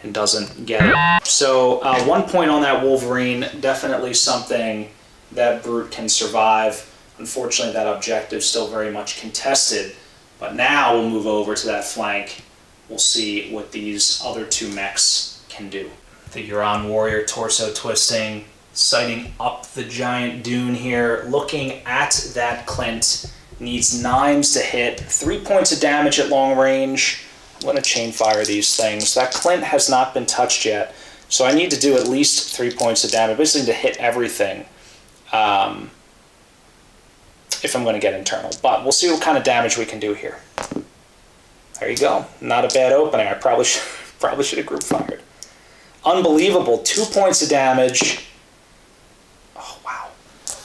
and doesn't get it. So 1 point on that Wolverine, definitely something that Brute can survive. Unfortunately, that objective is still very much contested. But now we'll move over to that flank. We'll see what these other 2 mechs can do. The Huron Warrior torso twisting, sighting up the giant dune here, looking at that Clint. Needs 9s to hit, 3 points of damage at long range. I'm going to chain fire these things. That Clint has not been touched yet, so I need to do at least 3 points of damage, basically to hit everything if I'm going to get internal. But we'll see what kind of damage we can do here. There you go. Not a bad opening. I probably should have group fired. Unbelievable. 2 points of damage. Oh, wow.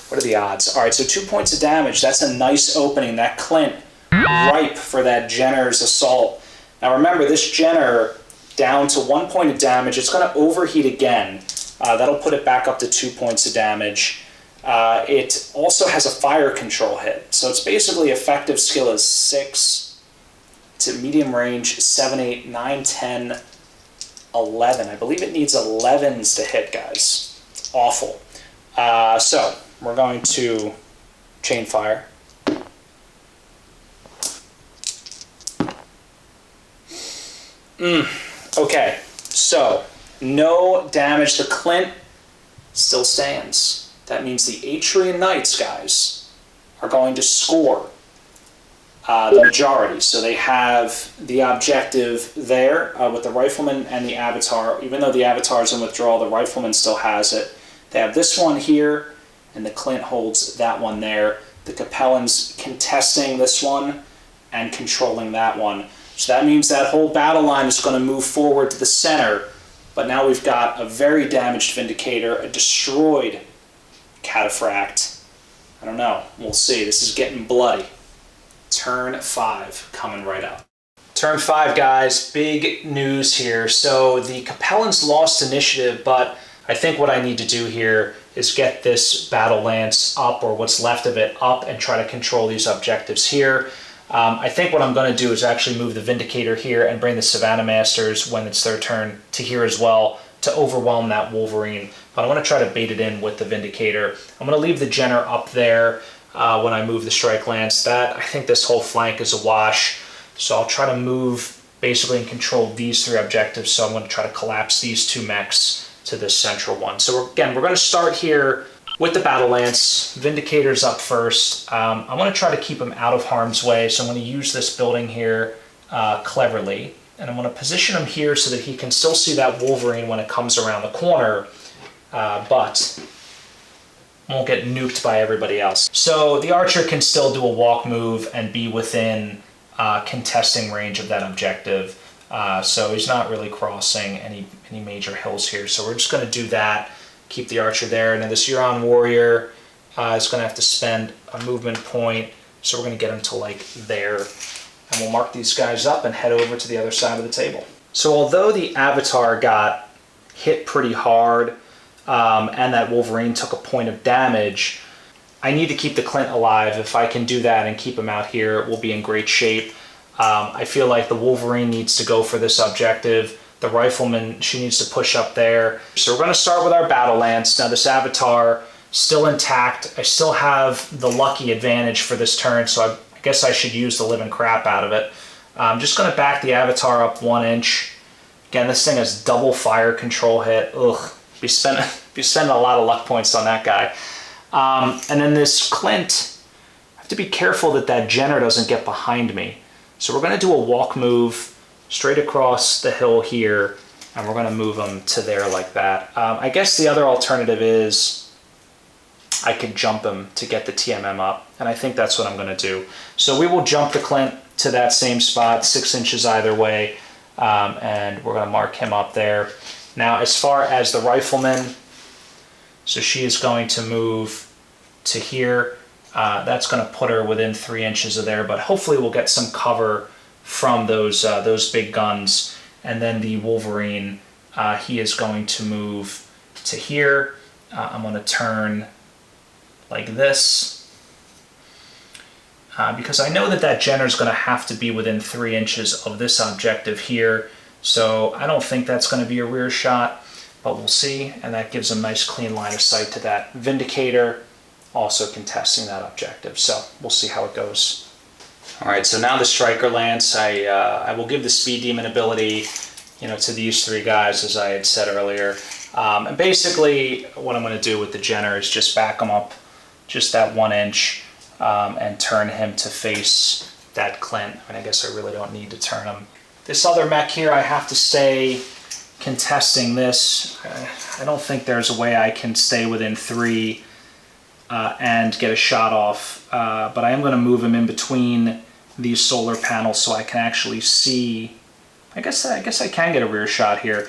What are the odds? All right, so 2 points of damage. That's a nice opening. That Clint, ripe for that Jenner's assault. Now remember, this Jenner, down to 1 point of damage. It's going to overheat again. That'll put it back up to 2 points of damage. It also has a fire control hit. So it's basically effective skill is 6 to medium range, 7, 8, 9, 10, 11. I believe it needs 11s to hit, guys. Awful. So we're going to chain fire. Okay, so no damage. The Clint still stands. That means the Atrean Knights, guys, are going to score the majority. So they have the objective there with the Rifleman and the Avatar. Even though the Avatar's in withdrawal, the Rifleman still has it. They have this one here, and the Clint holds that one there. The Capellans contesting this one and controlling that one. So that means that whole battle line is going to move forward to the center. But now we've got a very damaged Vindicator, a destroyed Cataphract. I don't know. We'll see. This is getting bloody. Turn 5 coming right up. Turn 5, guys. Big news here. So the Capellans lost initiative, but I think what I need to do here is get this Battle Lance up, or what's left of it up, and try to control these objectives here. I think what I'm going to do is actually move the Vindicator here and bring the Savannah Masters, when it's their turn, to here as well, to overwhelm that Wolverine. But I'm going to try to bait it in with the Vindicator. I'm going to leave the Jenner up there when I move the Strike Lance. I think this whole flank is a wash. So I'll try to move basically and control these 3 objectives. So I'm going to try to collapse these 2 mechs to this central one. So we're going to start here with the Battle Lance. Vindicator's up first. I want to try to keep him out of harm's way. So I'm going to use this building here cleverly. And I'm going to position him here so that he can still see that Wolverine when it comes around the corner, but won't get nuked by everybody else. So the archer can still do a walk move and be within contesting range of that objective. So he's not really crossing any major hills here. So we're just going to do that. keep the archer there. Now this Huron warrior is going to have to spend a movement point, so we're going to get him to like there. And we'll mark these guys up and head over to the other side of the table. So although the Avatar got hit pretty hard and that Wolverine took a point of damage, I need to keep the Clint alive. If I can do that and keep him out here, we'll be in great shape. I feel like the Wolverine needs to go for this objective. The Rifleman, she needs to push up there. So we're going to start with our Battle Lance. Now this Avatar, still intact. I still have the lucky advantage for this turn, so I guess I should use the living crap out of it. I'm just going to back the Avatar up 1 inch. Again, this thing has double fire control hit. Ugh, be spending a lot of luck points on that guy. And then this Clint, I have to be careful that that Jenner doesn't get behind me. So we're going to do a walk move straight across the hill here, and we're going to move him to there like that. I guess the other alternative is I could jump him to get the TMM up, and I think that's what I'm going to do. So we will jump the Clint to that same spot, 6 inches either way, and we're going to mark him up there. Now, as far as the Rifleman, so she is going to move to here. That's going to put her within 3 inches of there, but hopefully we'll get some cover from those big guns. And then the Wolverine, he is going to move to here. I'm going to turn like this, because I know that that Jenner is going to have to be within 3 inches of this objective here. So I don't think that's going to be a rear shot, but we'll see. And that gives a nice clean line of sight to that Vindicator, also contesting that objective. So we'll see how it goes. All right, so now the Striker Lance, I will give the Speed Demon ability, to these 3 guys, as I had said earlier. And basically what I'm going to do with the Jenner is just back him up just that 1 inch and turn him to face that Clint. I guess I really don't need to turn him. This other mech here, I have to stay contesting this. I don't think there's a way I can stay within 3 and get a shot off, but I am going to move him in between these solar panels so I can actually see. I guess I can get a rear shot here.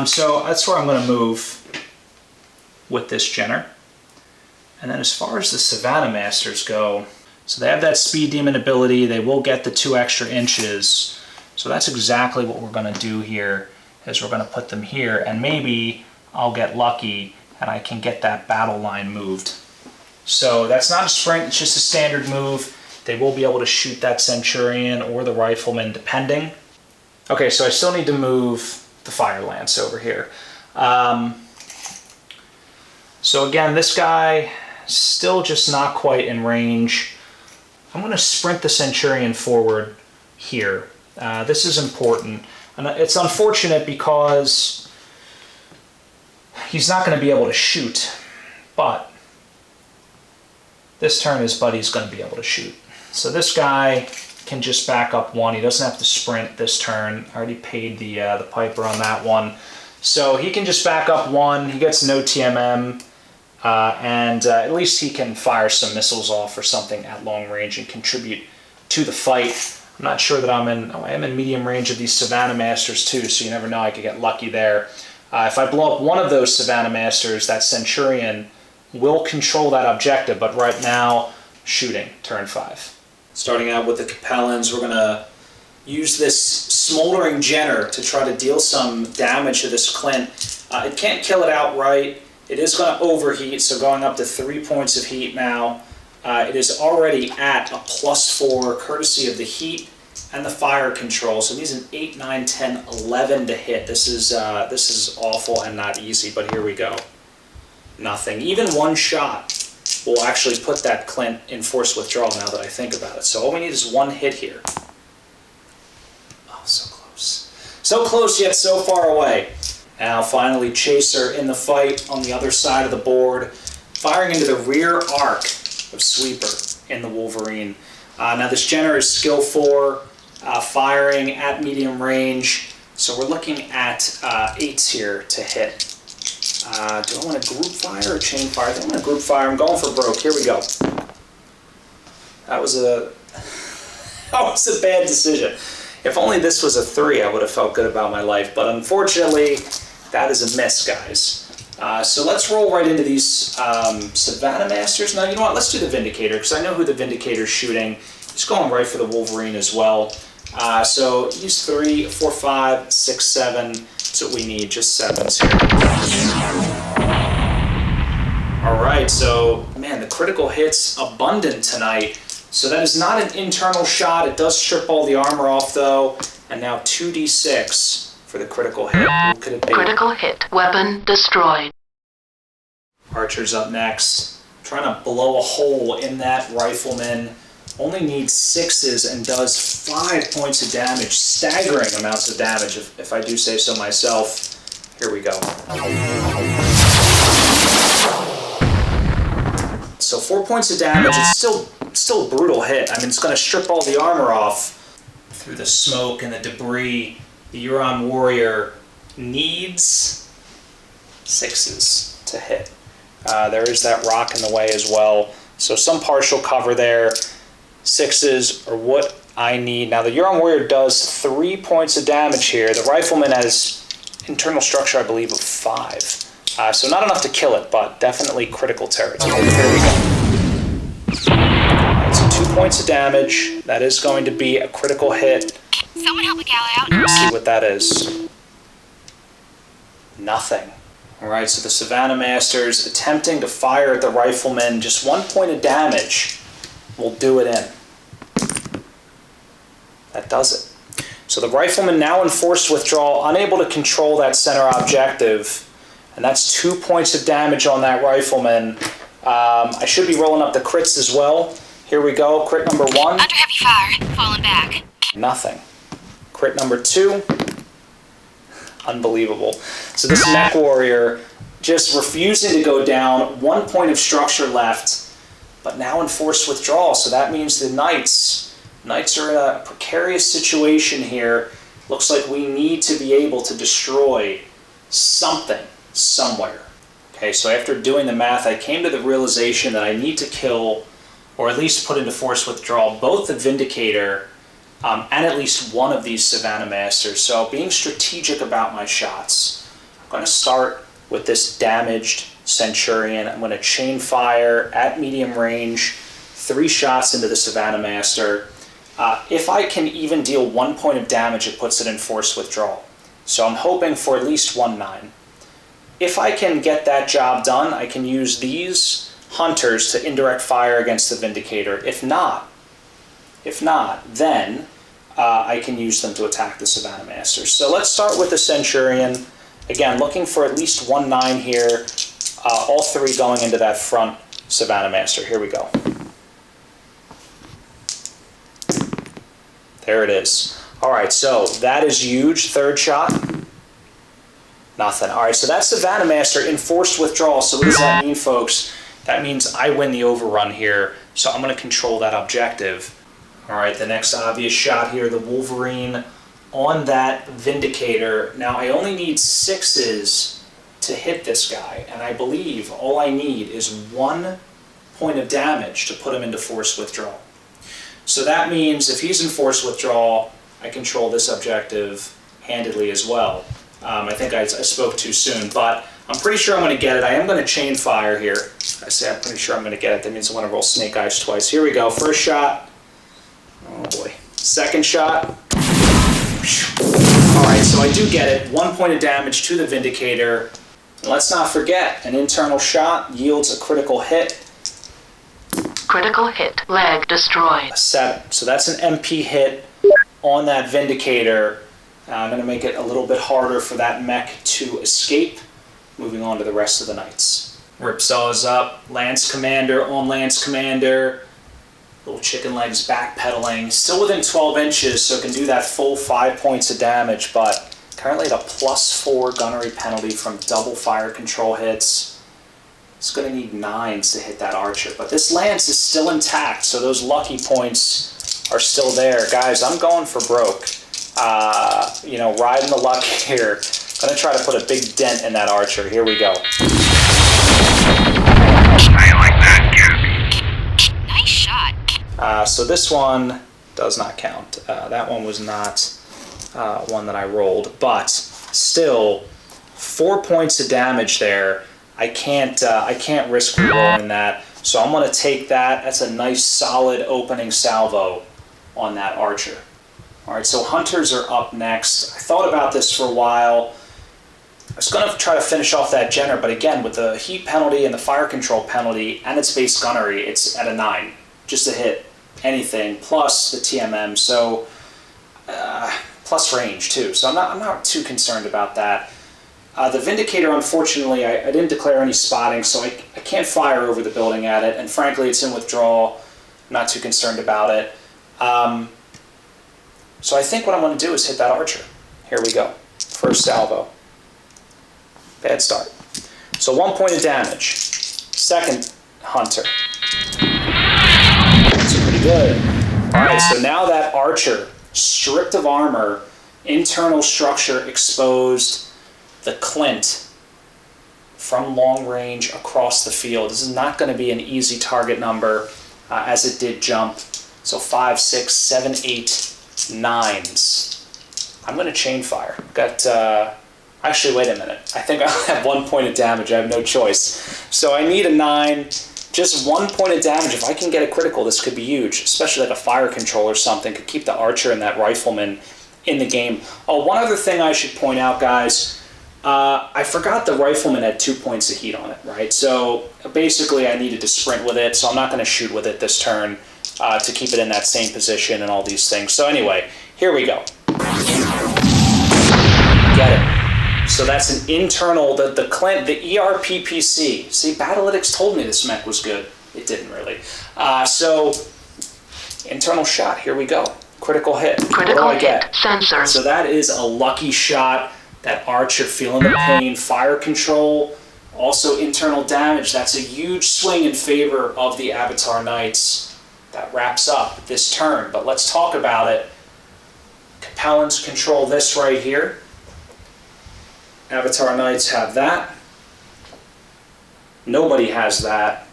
So that's where I'm going to move with this Jenner. And then as far as the Savannah Masters go, so they have that Speed Demon ability. They will get the 2 extra inches. So that's exactly what we're going to do here, is we're going to put them here, and maybe I'll get lucky and I can get that battle line moved. So that's not a sprint, it's just a standard move. They will be able to shoot that Centurion or the Rifleman, depending. Okay, so I still need to move the Fire Lance over here. So again, this guy, still just not quite in range. I'm going to sprint the Centurion forward here. This is important. And it's unfortunate because he's not going to be able to shoot, but this turn his buddy's going to be able to shoot. So this guy can just back up 1. He doesn't have to sprint this turn. I already paid the Piper on that one. So he can just back up 1. He gets no TMM, and at least he can fire some missiles off or something at long range and contribute to the fight. I'm not sure that I am in medium range of these Savannah Masters too, so you never know, I could get lucky there. If I blow up one of those Savannah Masters, that Centurion will control that objective, but right now, shooting, turn 5. Starting out with the Capellans, we're going to use this Smoldering Jenner to try to deal some damage to this Clint. It can't kill it outright. It is going to overheat, so going up to 3 points of heat now. It is already at a +4, courtesy of the heat and the fire control. So it needs an 8, 9, 10, 11 to hit. This is awful and not easy, but here we go. Nothing. Even 1 shot will actually put that Clint in forced withdrawal now that I think about it. So all we need is 1 hit here. Oh, so close. So close yet so far away. Now finally Chaser in the fight on the other side of the board, firing into the rear arc of Sweeper in the Wolverine. Now this Jenner is skill 4, firing at medium range, so we're looking at 8s here to hit. Do I want to group fire or chain fire? I think I'm going to group fire. I'm going for broke. Here we go. That was a bad decision. If only this was a 3, I would have felt good about my life, but unfortunately, that is a miss, guys. So let's roll right into these Savannah Masters. Now, you know what? Let's do the Vindicator, because I know who the Vindicator's shooting. He's going right for the Wolverine as well. So use 3, 4, 5, 6, 7. That's what we need, just 7s here. All right, so, man, the critical hits abundant tonight. So that is not an internal shot. It does strip all the armor off, though. And now 2d6 for the critical hit. Who could it be? Critical hit. Weapon destroyed. Archer's up next. Trying to blow a hole in that rifleman. Only needs 6s and does 5 points of damage. Staggering amounts of damage, if I do say so myself. Here we go. So 4 points of damage. It's still a brutal hit. I mean, it's going to strip all the armor off through the smoke and the debris. The Huron warrior needs 6s to hit. There is that rock in the way as well. So some partial cover there. 6s are what I need. Now the Huron warrior does 3 points of damage here. The rifleman has internal structure, I believe, of 5. So not enough to kill it, but definitely critical territory. Here we go. Alright, so 2 points of damage. That is going to be a critical hit. Someone help a gal out. Let's see what that is. Nothing. Alright, so the Savannah Masters attempting to fire at the rifleman. Just 1 point of damage will do it in. That does it. So the rifleman now in forced withdrawal, unable to control that center objective. And that's 2 points of damage on that rifleman. I should be rolling up the crits as well. Here we go. Crit number 1. Under heavy fire. Falling back. Nothing. Crit number 2. Unbelievable. So this mech warrior just refusing to go down. 1 point of structure left, but now in forced withdrawal. So that means the Knights are in a precarious situation here. Looks like we need to be able to destroy something somewhere. Okay, so after doing the math, I came to the realization that I need to kill, or at least put into forced withdrawal, both the Vindicator and at least one of these Savannah Masters. So being strategic about my shots, I'm going to start with this damaged Centurion. I'm going to chain fire at medium range, 3 shots into the Savannah Master. If I can even deal 1 point of damage, it puts it in forced withdrawal. So I'm hoping for at least 1-9. If I can get that job done, I can use these hunters to indirect fire against the Vindicator. If not, then I can use them to attack the Savannah Masters. So let's start with the Centurion. Again, looking for at least 1-9 here. All 3 going into that front Savannah Master. Here we go. There it is. All right, so that is huge. 3rd shot. Nothing. All right, so that's Savannah Master in forced withdrawal. So what does that mean, folks? That means I win the overrun here. So I'm going to control that objective. All right, the next obvious shot here, the Wolverine on that Vindicator. Now, I only need 6s to hit this guy, and I believe all I need is 1 point of damage to put him into forced withdrawal. So that means if he's in forced withdrawal, I control this objective handedly as well. I think I spoke too soon, but I'm pretty sure I'm going to get it. I am going to chain fire here. I say I'm pretty sure I'm going to get it. That means I want to roll Snake Eyes twice. Here we go. First shot. Oh boy. Second shot. Alright, so I do get it. 1 point of damage to the Vindicator. And let's not forget, an internal shot yields a critical hit. Critical hit. Leg destroyed. A 7. So that's an MP hit on that Vindicator. I'm going to make it a little bit harder for that mech to escape. Moving on to the rest of the Knights. Ripsaw's up. Lance Commander on Lance Commander. Little chicken legs backpedaling. Still within 12 inches, so it can do that full 5 points of damage, but currently at a +4 gunnery penalty from double fire control hits. It's going to need 9s to hit that archer, but this lance is still intact, so those lucky points are still there. Guys, I'm going for broke. Riding the luck here. Going to try to put a big dent in that archer. Here we go. I like that, Cap. Nice shot. So this one does not count. That one was not one that I rolled, but still 4 points of damage there. I can't risk rerolling that. So I'm going to take that. That's a nice solid opening salvo on that archer. All right, so hunters are up next. I thought about this for a while. I was going to try to finish off that Jenner, but again, with the heat penalty and the fire control penalty and its base gunnery, it's at a 9, just to hit anything, plus the TMM, so plus range too. So I'm not too concerned about that. The Vindicator, unfortunately, I didn't declare any spotting, so I can't fire over the building at it, and frankly, it's in withdrawal. I'm not too concerned about it. So I think what I'm going to do is hit that archer. Here we go. First salvo. Bad start. So 1 point of damage. Second hunter. That's pretty good. Alright, so now that archer, stripped of armor, internal structure exposed, the Clint from long range across the field. This is not going to be an easy target number as it did jump. So 5, 6, 7, 8, 9s. I'm going to chain fire. Got, actually, wait a minute. I think I'll have 1 point of damage. I have no choice. So I need a 9. Just 1 point of damage. If I can get a critical, this could be huge, especially like a fire control or something. Could keep the archer and that rifleman in the game. Oh, one other thing I should point out, guys. I forgot the rifleman had 2 points of heat on it, right? So basically I needed to sprint with it, so I'm not going to shoot with it this turn to keep it in that same position and all these things. So anyway, here we go. Get it. So that's an internal, the Clint, the ERPPC. See, Battlelytics told me this mech was good. It didn't really. So internal shot, here we go. Critical hit. Critical what do I get? hit. Sensor. So that is a lucky shot. That archer feeling the pain, fire control, also internal damage. That's a huge swing in favor of the Avatar Knights. That wraps up this turn, but let's talk about it. Capellans control this right here. Avatar Knights have that. Nobody has that.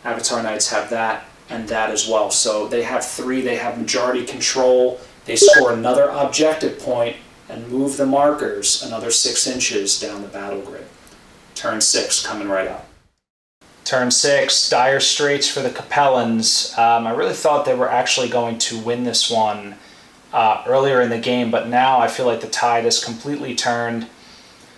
Avatar Knights have that and that as well. So they have 3, they have majority control. They score another objective point and move the markers another 6 inches down the battle grid. Turn 6 coming right up. Turn 6, dire straits for the Capellans. I really thought they were actually going to win this one earlier in the game, but now I feel like the tide has completely turned.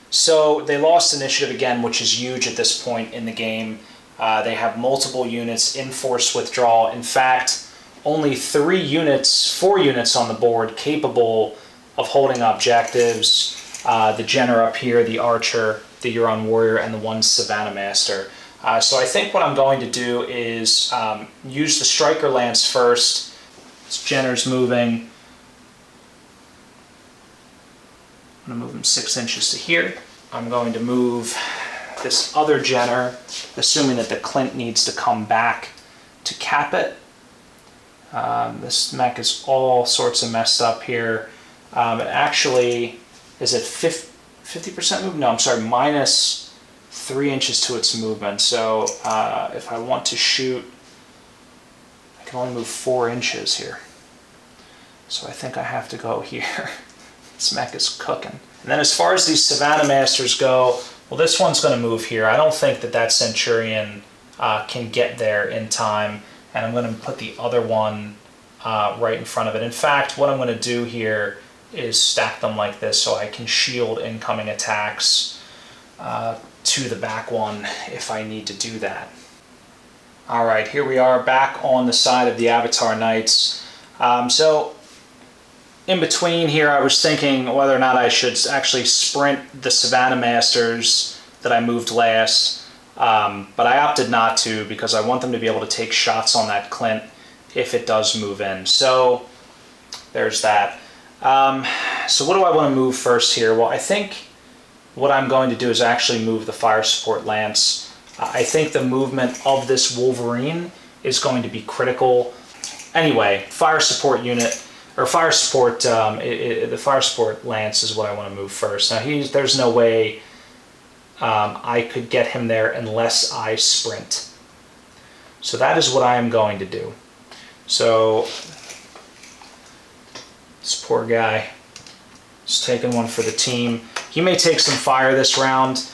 So they lost initiative again, which is huge at this point in the game. They have multiple units in force withdrawal. In fact, only 4 units on the board capable of holding objectives. The Jenner up here, the Archer, the Huron Warrior, and the 1 Savannah Master. So I think what I'm going to do is use the Striker Lance first. This Jenner's moving. I'm going to move him 6 inches to here. I'm going to move this other Jenner, assuming that the Clint needs to come back to cap it. This mech is all sorts of messed up here. It actually is at 50% movement. No, I'm sorry, minus 3 inches to its movement. So if I want to shoot, I can only move 4 inches here. So I think I have to go here. This mech is cooking. And then as far as these Savannah Masters go, well, this one's going to move here. I don't think that Centurion can get there in time. And I'm going to put the other one right in front of it. In fact, what I'm going to do here is stack them like this so I can shield incoming attacks to the back one if I need to do that. Alright, here we are back on the side of the Avatar Knights. So in between here I was thinking whether or not I should actually sprint the Savannah Masters that I moved last, but I opted not to because I want them to be able to take shots on that Clint if it does move in. So there's that. So what do I want to move first here? Well, I think what I'm going to do is actually move the Fire Support Lance. I think the movement of this Wolverine is going to be critical. Anyway, Fire Support Unit, or Fire Support, the Fire Support Lance is what I want to move first. Now, there's no way I could get him there unless I sprint. So that is what I am going to do. So this poor guy is taking one for the team. He may take some fire this round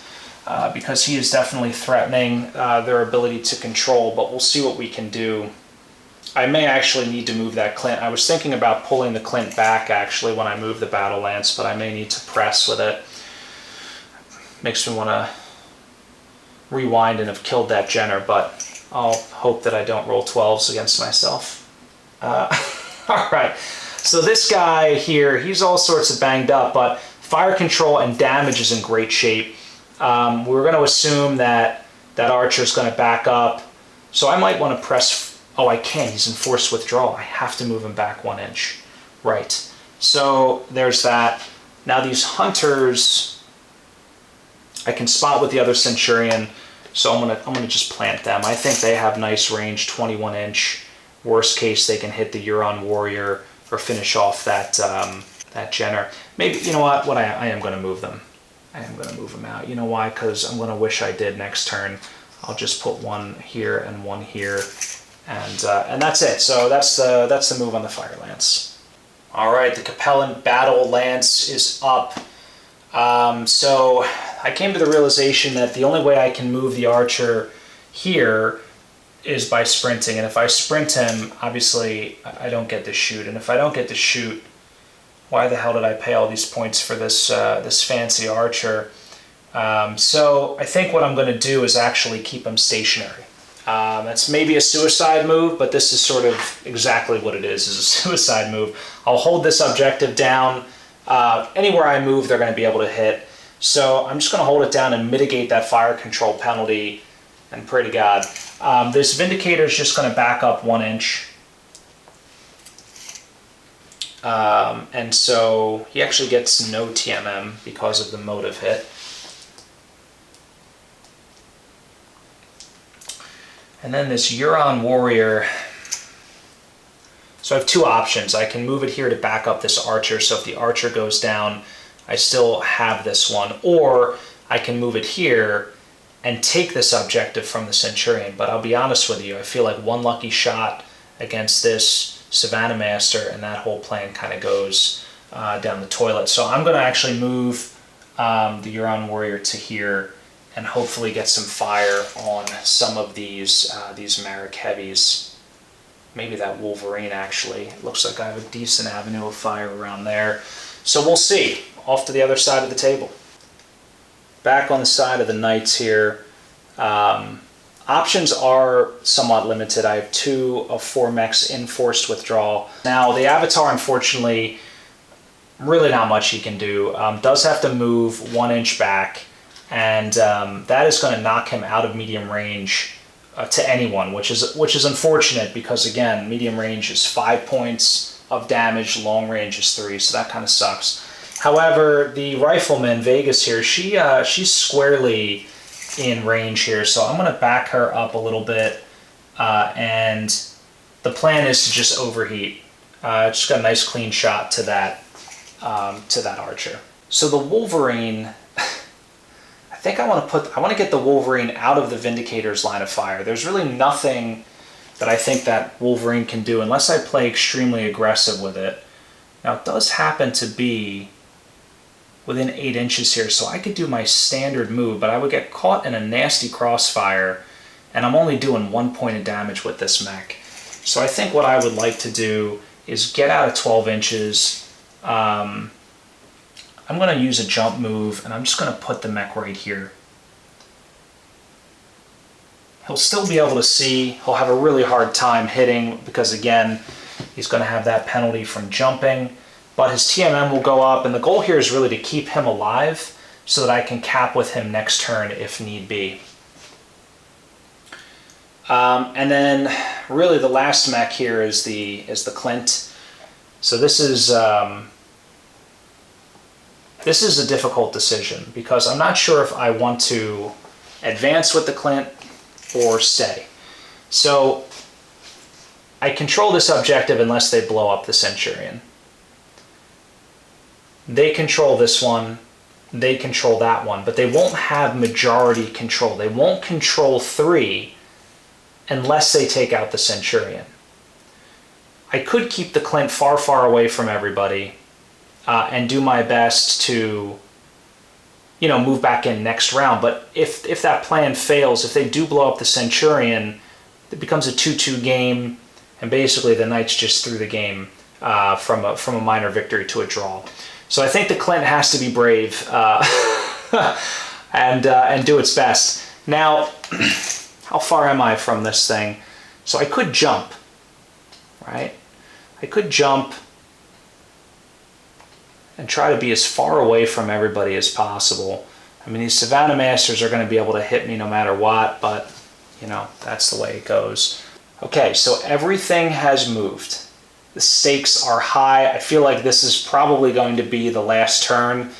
because he is definitely threatening their ability to control, but we'll see what we can do. I may actually need to move that Clint. I was thinking about pulling the Clint back actually when I move the Battle Lance, but I may need to press with it. Makes me want to rewind and have killed that Jenner, but I'll hope that I don't roll 12s against myself. All right, so this guy here, he's all sorts of banged up, but fire control and damage is in great shape. We're going to assume that that archer's going to back up, so I might want to press. Oh, I can't. He's in forced withdrawal. I have to move him back 1 inch. Right. So there's that. Now these hunters, I can spot with the other Centurion, so I'm gonna just plant them. I think they have nice range, 21 inch. Worst case, they can hit the Huron Warrior or finish off that that Jenner. Maybe, you know what? I am going to move them. I am going to move them out. You know why? Because I'm going to wish I did next turn. I'll just put one here and one here. And that's it. So that's the move on the Fire Lance. All right, the Capellan Battle Lance is up. So I came to the realization that the only way I can move the archer here is by sprinting. And if I sprint him, obviously I don't get to shoot. And if I don't get to shoot, why the hell did I pay all these points for this this fancy archer? So I think what I'm going to do is actually keep him stationary. That's maybe a suicide move, but this is sort of exactly what it is a suicide move. I'll hold this objective down. Anywhere I move, they're going to be able to hit. So I'm just going to hold it down and mitigate that fire control penalty and pray to God. This Vindicator is just going to back up 1 inch. And so he actually gets no TMM because of the motive hit. And then this Huron Warrior, so I have two options. I can move it here to back up this archer, so if the archer goes down, I still have this one. Or I can move it here and take this objective from the Centurion. But I'll be honest with you, I feel like one lucky shot against this Savannah Master and that whole plan kind of goes down the toilet. So I'm going to actually move the Huron Warrior to here and hopefully get some fire on some of these Marik heavies. Maybe that Wolverine actually. It looks like I have a decent avenue of fire around there. So we'll see. Off to the other side of the table. Back on the side of the Knights here. Options are somewhat limited. I have 2 of 4 mechs in forced withdrawal. Now the Avatar, unfortunately, really not much he can do. Does have to move 1 inch back. And that is going to knock him out of medium range to anyone, which is unfortunate because, again, medium range is 5 points of damage, long range is 3, so that kind of sucks. However, the Rifleman, Vegas here, she's squarely in range here, so I'm going to back her up a little bit, and the plan is to just overheat. Just got a nice clean shot to that archer. So the Wolverine... I think I want to get the Wolverine out of the Vindicator's line of fire. There's really nothing that I think that Wolverine can do unless I play extremely aggressive with it. Now it does happen to be within 8 inches here, so I could do my standard move, but I would get caught in a nasty crossfire, and I'm only doing 1 point of damage with this mech. So I think what I would like to do is get out of 12 inches. I'm going to use a jump move, and I'm just going to put the mech right here. He'll still be able to see. He'll have a really hard time hitting because, again, he's going to have that penalty from jumping. But his TMM will go up, and the goal here is really to keep him alive so that I can cap with him next turn if need be. And then, really, the last mech here is the Clint. So this is a difficult decision because I'm not sure if I want to advance with the Clint or stay. So I control this objective unless they blow up the Centurion. They control this one, they control that one, but they won't have majority control. They won't control 3 unless they take out the Centurion. I could keep the Clint far, far away from everybody and do my best to move back in next round. But if that plan fails, if they do blow up the Centurion, it becomes a 2-2 game, and basically the Knights just threw the game from a minor victory to a draw. So I think the Clint has to be brave and do its best. Now, how far am I from this thing? So I could jump, right? I could jump and try to be as far away from everybody as possible. I mean, these Savannah Masters are going to be able to hit me no matter what, but, that's the way it goes. Okay, so everything has moved. The stakes are high. I feel like this is probably going to be the last turn.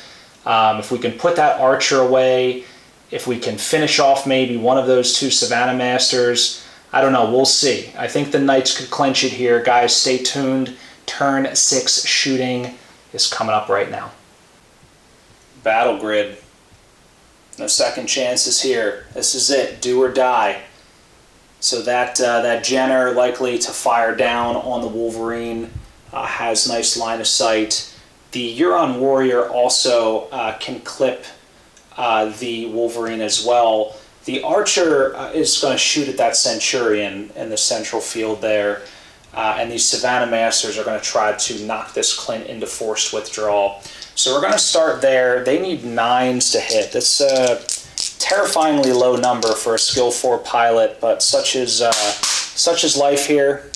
If we can put that archer away, if we can finish off maybe one of those two Savannah Masters, I don't know, we'll see. I think the Knights could clinch it here. Guys, stay tuned. Turn 6 shooting is coming up right now. Battle grid. No second chances here. This is it. Do or die. So that Jenner likely to fire down on the Wolverine has nice line of sight. The Huron Warrior also can clip the Wolverine as well. The Archer is going to shoot at that Centurion in the central field there. And these Savannah Masters are going to try to knock this Clint into forced withdrawal. So we're going to start there. They need 9s to hit. That's a terrifyingly low number for a skill 4 pilot, but such is life here.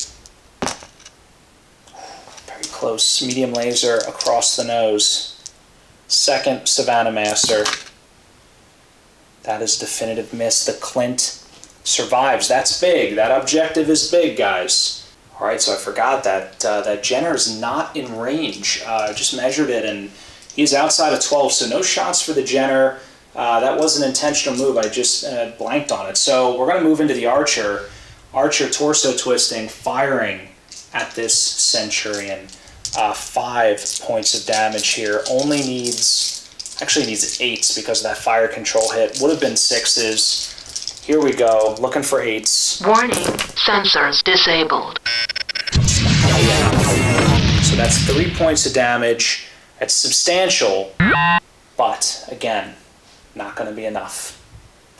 Very close. Medium laser across the nose. Second Savannah Master. That is definitive miss. The Clint survives. That's big. That objective is big, guys. All right, so I forgot that Jenner is not in range. I just measured it, and he's outside of 12, so no shots for the Jenner. That was an intentional move. I just blanked on it. So we're going to move into the Archer. Archer torso twisting, firing at this Centurion. 5 points of damage here. Only needs 8s because of that fire control hit. Would have been 6s. Here we go, looking for 8s. Warning, sensors disabled. So that's 3 points of damage. That's substantial, but again, not going to be enough.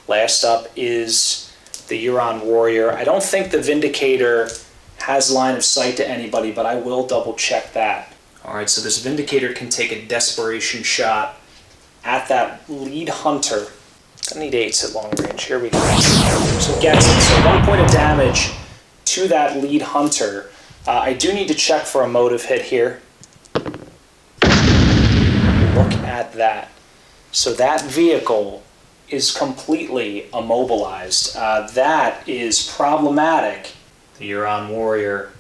Last up is the Huron Warrior. I don't think the Vindicator has line of sight to anybody, but I will double check that. All right, so this Vindicator can take a desperation shot at that lead hunter. I need 8s at long range. Here we go. So it gets it. So 1 point of damage to that lead hunter. I do need to check for a motive hit here. Look at that. So that vehicle is completely immobilized. That is problematic. The Huron Warrior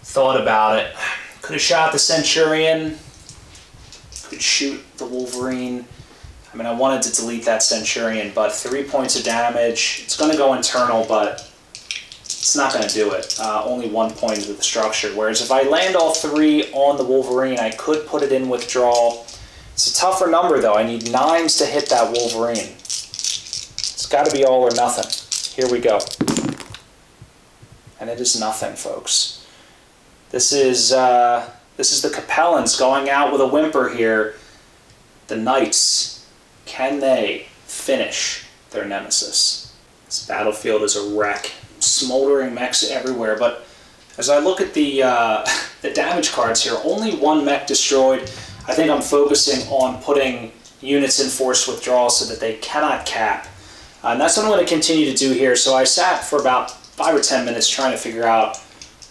thought about it. Could have shot the Centurion. Could shoot the Wolverine. I mean, I wanted to delete that Centurion, but 3 points of damage. It's going to go internal, but it's not going to do it. Only 1 point into the structure. Whereas if I land all 3 on the Wolverine, I could put it in withdrawal. It's a tougher number, though. I need 9s to hit that Wolverine. It's got to be all or nothing. Here we go. And it is nothing, folks. This is the Capellans going out with a whimper here. The Knights, can they finish their nemesis? This battlefield is a wreck. Smoldering mechs everywhere, but as I look at the damage cards here, only 1 mech destroyed. I think I'm focusing on putting units in forced withdrawal so that they cannot cap. And that's what I'm going to continue to do here. So I sat for about 5 or 10 minutes trying to figure out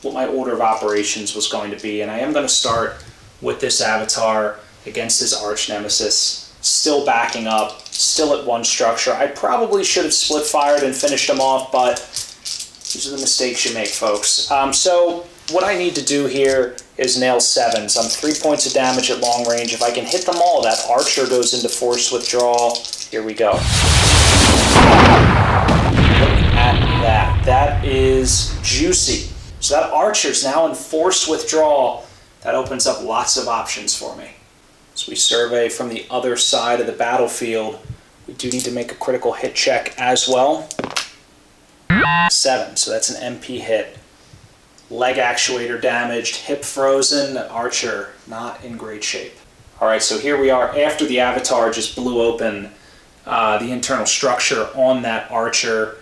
what my order of operations was going to be, and I am going to start with this avatar against his arch nemesis, still backing up, still at 1 structure. I probably should have split fired and finished him off, but these are the mistakes you make, folks. So what I need to do here is nail 7s. I'm 3 points of damage at long range. If I can hit them all, that archer goes into forced withdrawal. Here we go. Look at that. That is juicy. So that archer's now in forced withdrawal. That opens up lots of options for me. As we survey from the other side of the battlefield, we do need to make a critical hit check as well. 7, so that's an MP hit. Leg actuator damaged, hip frozen, archer not in great shape. All right, so here we are after the avatar just blew open the internal structure on that archer.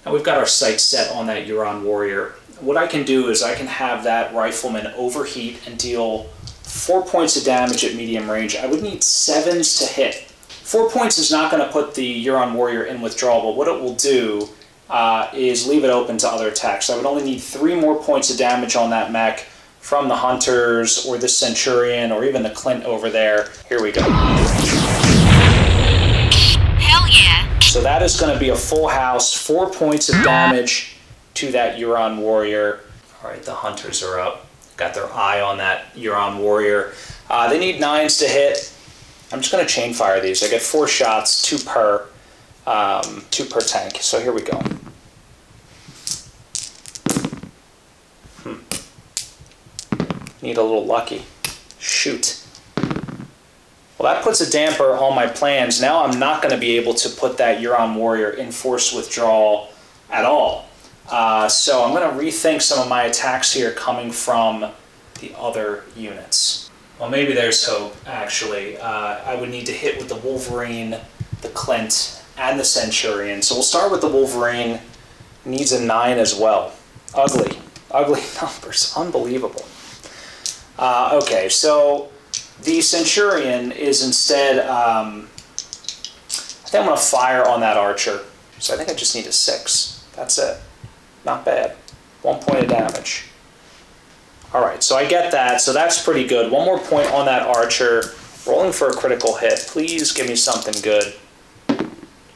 And we've got our sights set on that Huron warrior. What I can do is I can have that rifleman overheat and deal 4 points of damage at medium range. I would need 7s to hit. 4 points is not going to put the Huron warrior in withdrawal, but what it will do is leave it open to other attacks. I would only need 3 more points of damage on that mech from the hunters or the centurion or even the Clint over there. Here we go. Hell yeah. So that is going to be a full house, 4 points of damage to that Huron warrior. All right, the hunters are up. Got their eye on that Huron warrior. They need 9s to hit. I'm just going to chain fire these. I get 4 shots, 2 per tank. So here we go. Need a little lucky. Shoot. Well, that puts a damper on my plans. Now I'm not going to be able to put that Huron warrior in forced withdrawal at all. So I'm going to rethink some of my attacks here coming from the other units. Well, maybe there's hope, actually. I would need to hit with the Wolverine, the Clint, and the Centurion. So we'll start with the Wolverine. Needs a 9 as well. Ugly numbers. Unbelievable. Okay, so the Centurion is instead, I think I'm going to fire on that archer. So I think I just need a 6. That's it. Not bad. 1 point of damage. Alright, so I get that, so that's pretty good. 1 more point on that archer. Rolling for a critical hit. Please give me something good.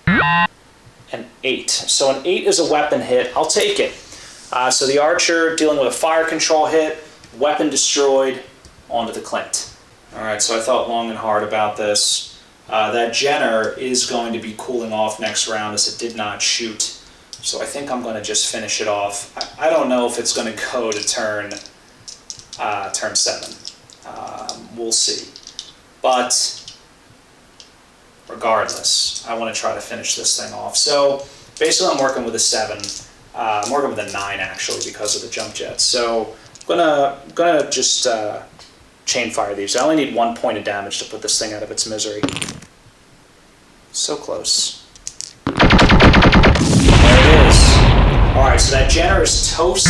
An 8. So an 8 is a weapon hit. I'll take it. So the archer dealing with a fire control hit. Weapon destroyed, onto the Clint. Alright, so I thought long and hard about this. That Jenner is going to be cooling off next round as it did not shoot. So I think I'm going to just finish it off. I don't know if it's going to go to turn 7. We'll see. But regardless, I want to try to finish this thing off. So basically I'm working with a 7. I'm working with a 9 actually because of the jump jets. So I'm gonna just chain fire these. I only need 1 point of damage to put this thing out of its misery. So close. There it is. Alright, so that Jenner is toast.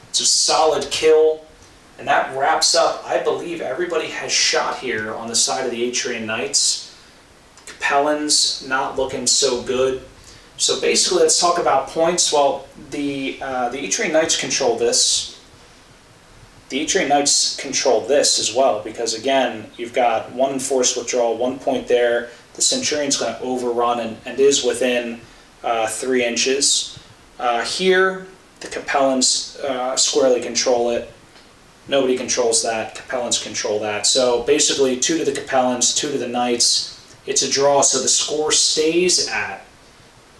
It's a solid kill. And that wraps up, I believe everybody has shot here on the side of the Atrean Knights. Capellans not looking so good. So basically let's talk about points. Well, the Atrean Knights control this. The Atrean Knights control this as well, because again, you've got 1 enforced withdrawal, 1 point there. The Centurion's going to overrun and is within 3 inches. Here, the Capellans squarely control it. Nobody controls that. Capellans control that. So basically, 2 to the Capellans, 2 to the Knights. It's a draw, so the score stays at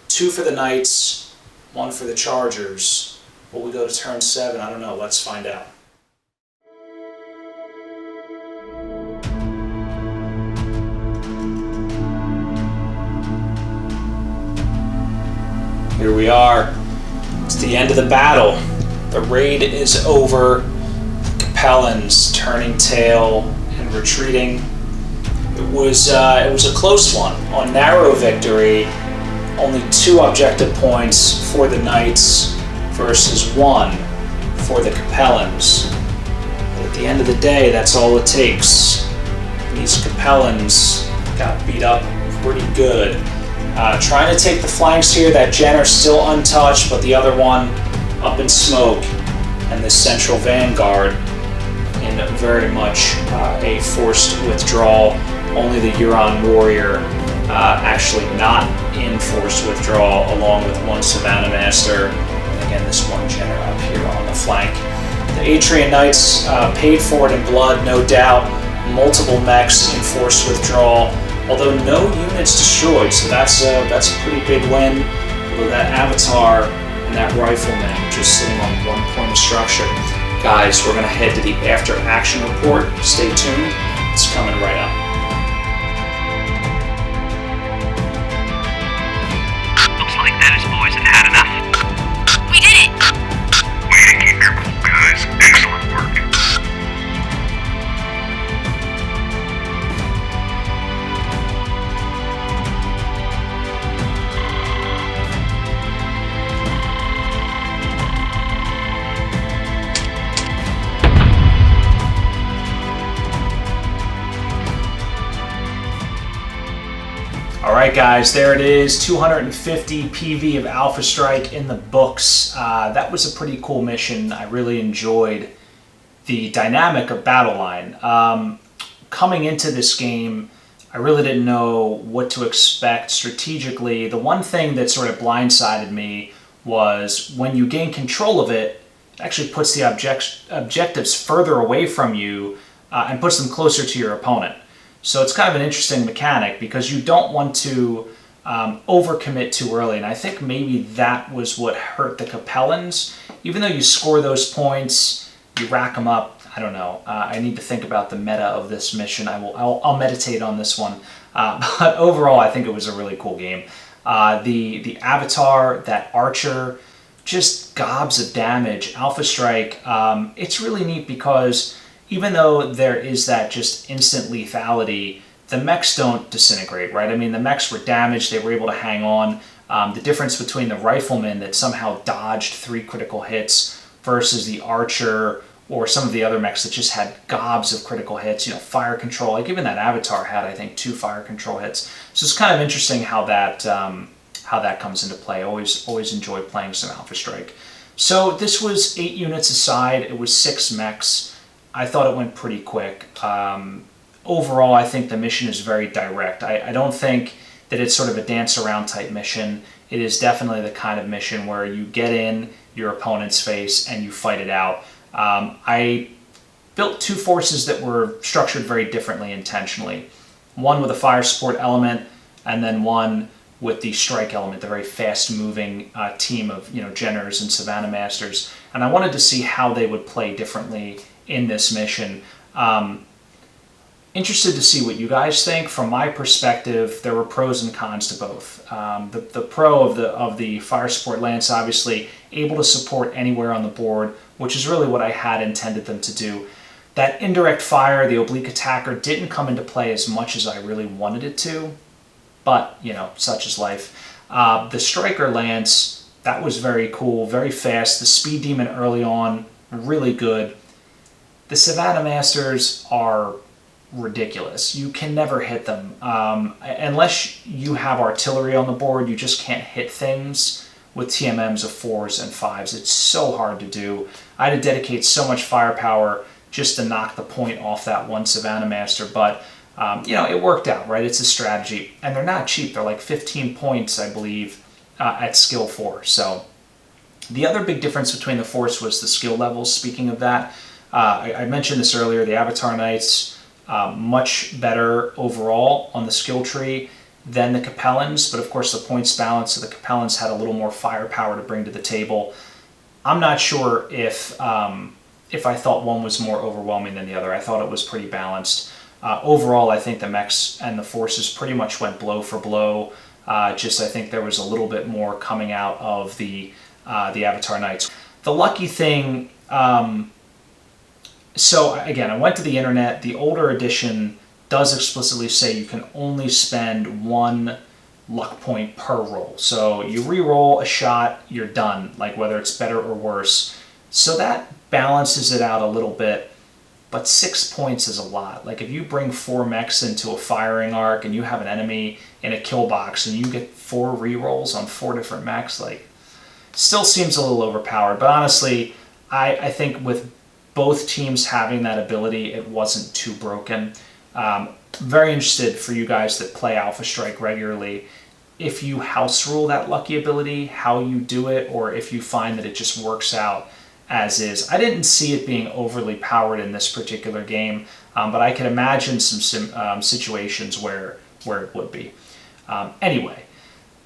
2 for the Knights, 1 for the Chargers. Will we go to turn 7? I don't know. Let's find out. Here we are. It's the end of the battle. The raid is over. The Capellans turning tail and retreating. It was a close one. On narrow victory, only 2 objective points for the Knights versus 1 for the Capellans. But at the end of the day, that's all it takes. These Capellans got beat up pretty good. Trying to take the flanks here. That Jenner still untouched, but the other one up in smoke. And this central vanguard in very much a forced withdrawal. Only the Huron warrior actually not in forced withdrawal, along with 1 Savannah Master. And again, this 1 Jenner up here on the flank. The Atrean Knights paid for it in blood, no doubt. Multiple mechs in forced withdrawal. Although no units destroyed, so that's a pretty big win. Although that Avatar and that Rifleman just sitting on 1 point of structure. Guys, we're going to head to the after action report. Stay tuned. It's coming right up. Looks like those boys have had enough. We did it! Way to keep your cool, guys. Excellent work. All right, guys, there it is. 250 PV of Alpha Strike in the books. That was a pretty cool mission. I really enjoyed the dynamic of battle line. Coming into this game, I really didn't know what to expect strategically. The one thing that sort of blindsided me was when you gain control of it, it actually puts the objectives further away from you and puts them closer to your opponent. So it's kind of an interesting mechanic because you don't want to overcommit too early. And I think maybe that was what hurt the Capellans. Even though you score those points, you rack them up. I don't know. I need to think about the meta of this mission. I'll meditate on this one. But overall, I think it was a really cool game. The avatar, that archer, just gobs of damage. Alpha Strike, it's really neat because even though there is that just instant lethality, the mechs don't disintegrate, right? I mean, the mechs were damaged, they were able to hang on. The difference between the rifleman that somehow dodged 3 critical hits versus the archer or some of the other mechs that just had gobs of critical hits, you know, fire control. Like even that avatar had, I think, 2 fire control hits. So it's kind of interesting how that comes into play. Always enjoy playing some Alpha Strike. So this was 8 units aside. It was 6 mechs. I thought it went pretty quick. Overall, I think the mission is very direct. I don't think that it's sort of a dance around type mission. It is definitely the kind of mission where you get in your opponent's face and you fight it out. I built 2 forces that were structured very differently intentionally. One with a fire support element, and then one with the strike element, the very fast-moving team of Jenners and Savannah Masters. And I wanted to see how they would play differently in this mission. Interested to see what you guys think. From my perspective, there were pros and cons to both. The pro of the fire support lance, obviously able to support anywhere on the board, which is really what I had intended them to do. That indirect fire, the oblique attacker, didn't come into play as much as I really wanted it to, but such is life. The striker lance, that was very cool, very fast. The speed demon early on, really good. The Savannah Masters are ridiculous. You can never hit them. Unless you have artillery on the board, you just can't hit things with TMMs of 4s and 5s. It's so hard to do. I had to dedicate so much firepower just to knock the point off that one Savannah Master, but it worked out, right? It's a strategy. And they're not cheap. They're like 15 points, I believe, at skill 4. So the other big difference between the force was the skill levels. Speaking of that, I mentioned this earlier, the Atrean Knights, much better overall on the skill tree than the Capellans, but of course the points balance, so the Capellans had a little more firepower to bring to the table. I'm not sure if I thought one was more overwhelming than the other. I thought it was pretty balanced. Overall, I think the mechs and the forces pretty much went blow for blow. I think there was a little bit more coming out of the Atrean Knights. The lucky thing, so again, I went to the internet. The older edition does explicitly say you can only spend 1 luck point per roll. So you re-roll a shot, you're done, like whether it's better or worse. So that balances it out a little bit, but 6 points is a lot. Like if you bring 4 mechs into a firing arc and you have an enemy in a kill box and you get 4 re-rolls on 4 different mechs, like still seems a little overpowered. But honestly, I think with both teams having that ability, it wasn't too broken. Very interested for you guys that play Alpha Strike regularly, if you house rule that lucky ability, how you do it, or if you find that it just works out as is. I didn't see it being overly powered in this particular game, but I can imagine some situations where it would be. Anyway,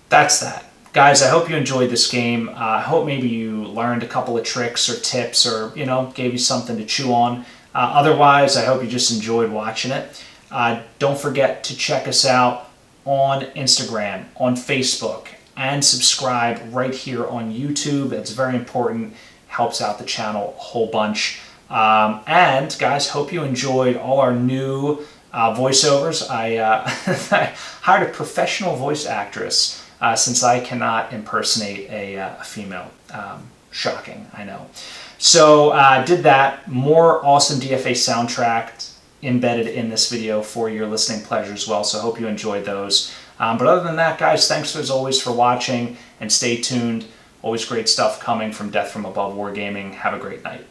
that's that. Guys, I hope you enjoyed this game. I hope maybe you learned a couple of tricks or tips or, gave you something to chew on. Otherwise, I hope you just enjoyed watching it. Don't forget to check us out on Instagram, on Facebook, and subscribe right here on YouTube. It's very important. Helps out the channel a whole bunch. And, guys, hope you enjoyed all our new voiceovers. I hired a professional voice actress since I cannot impersonate a female. Shocking, I know. So did that. More awesome DFA soundtrack embedded in this video for your listening pleasure as well, so I hope you enjoyed those. But other than that, guys, thanks as always for watching, and stay tuned. Always great stuff coming from Death from Above Wargaming. Have a great night.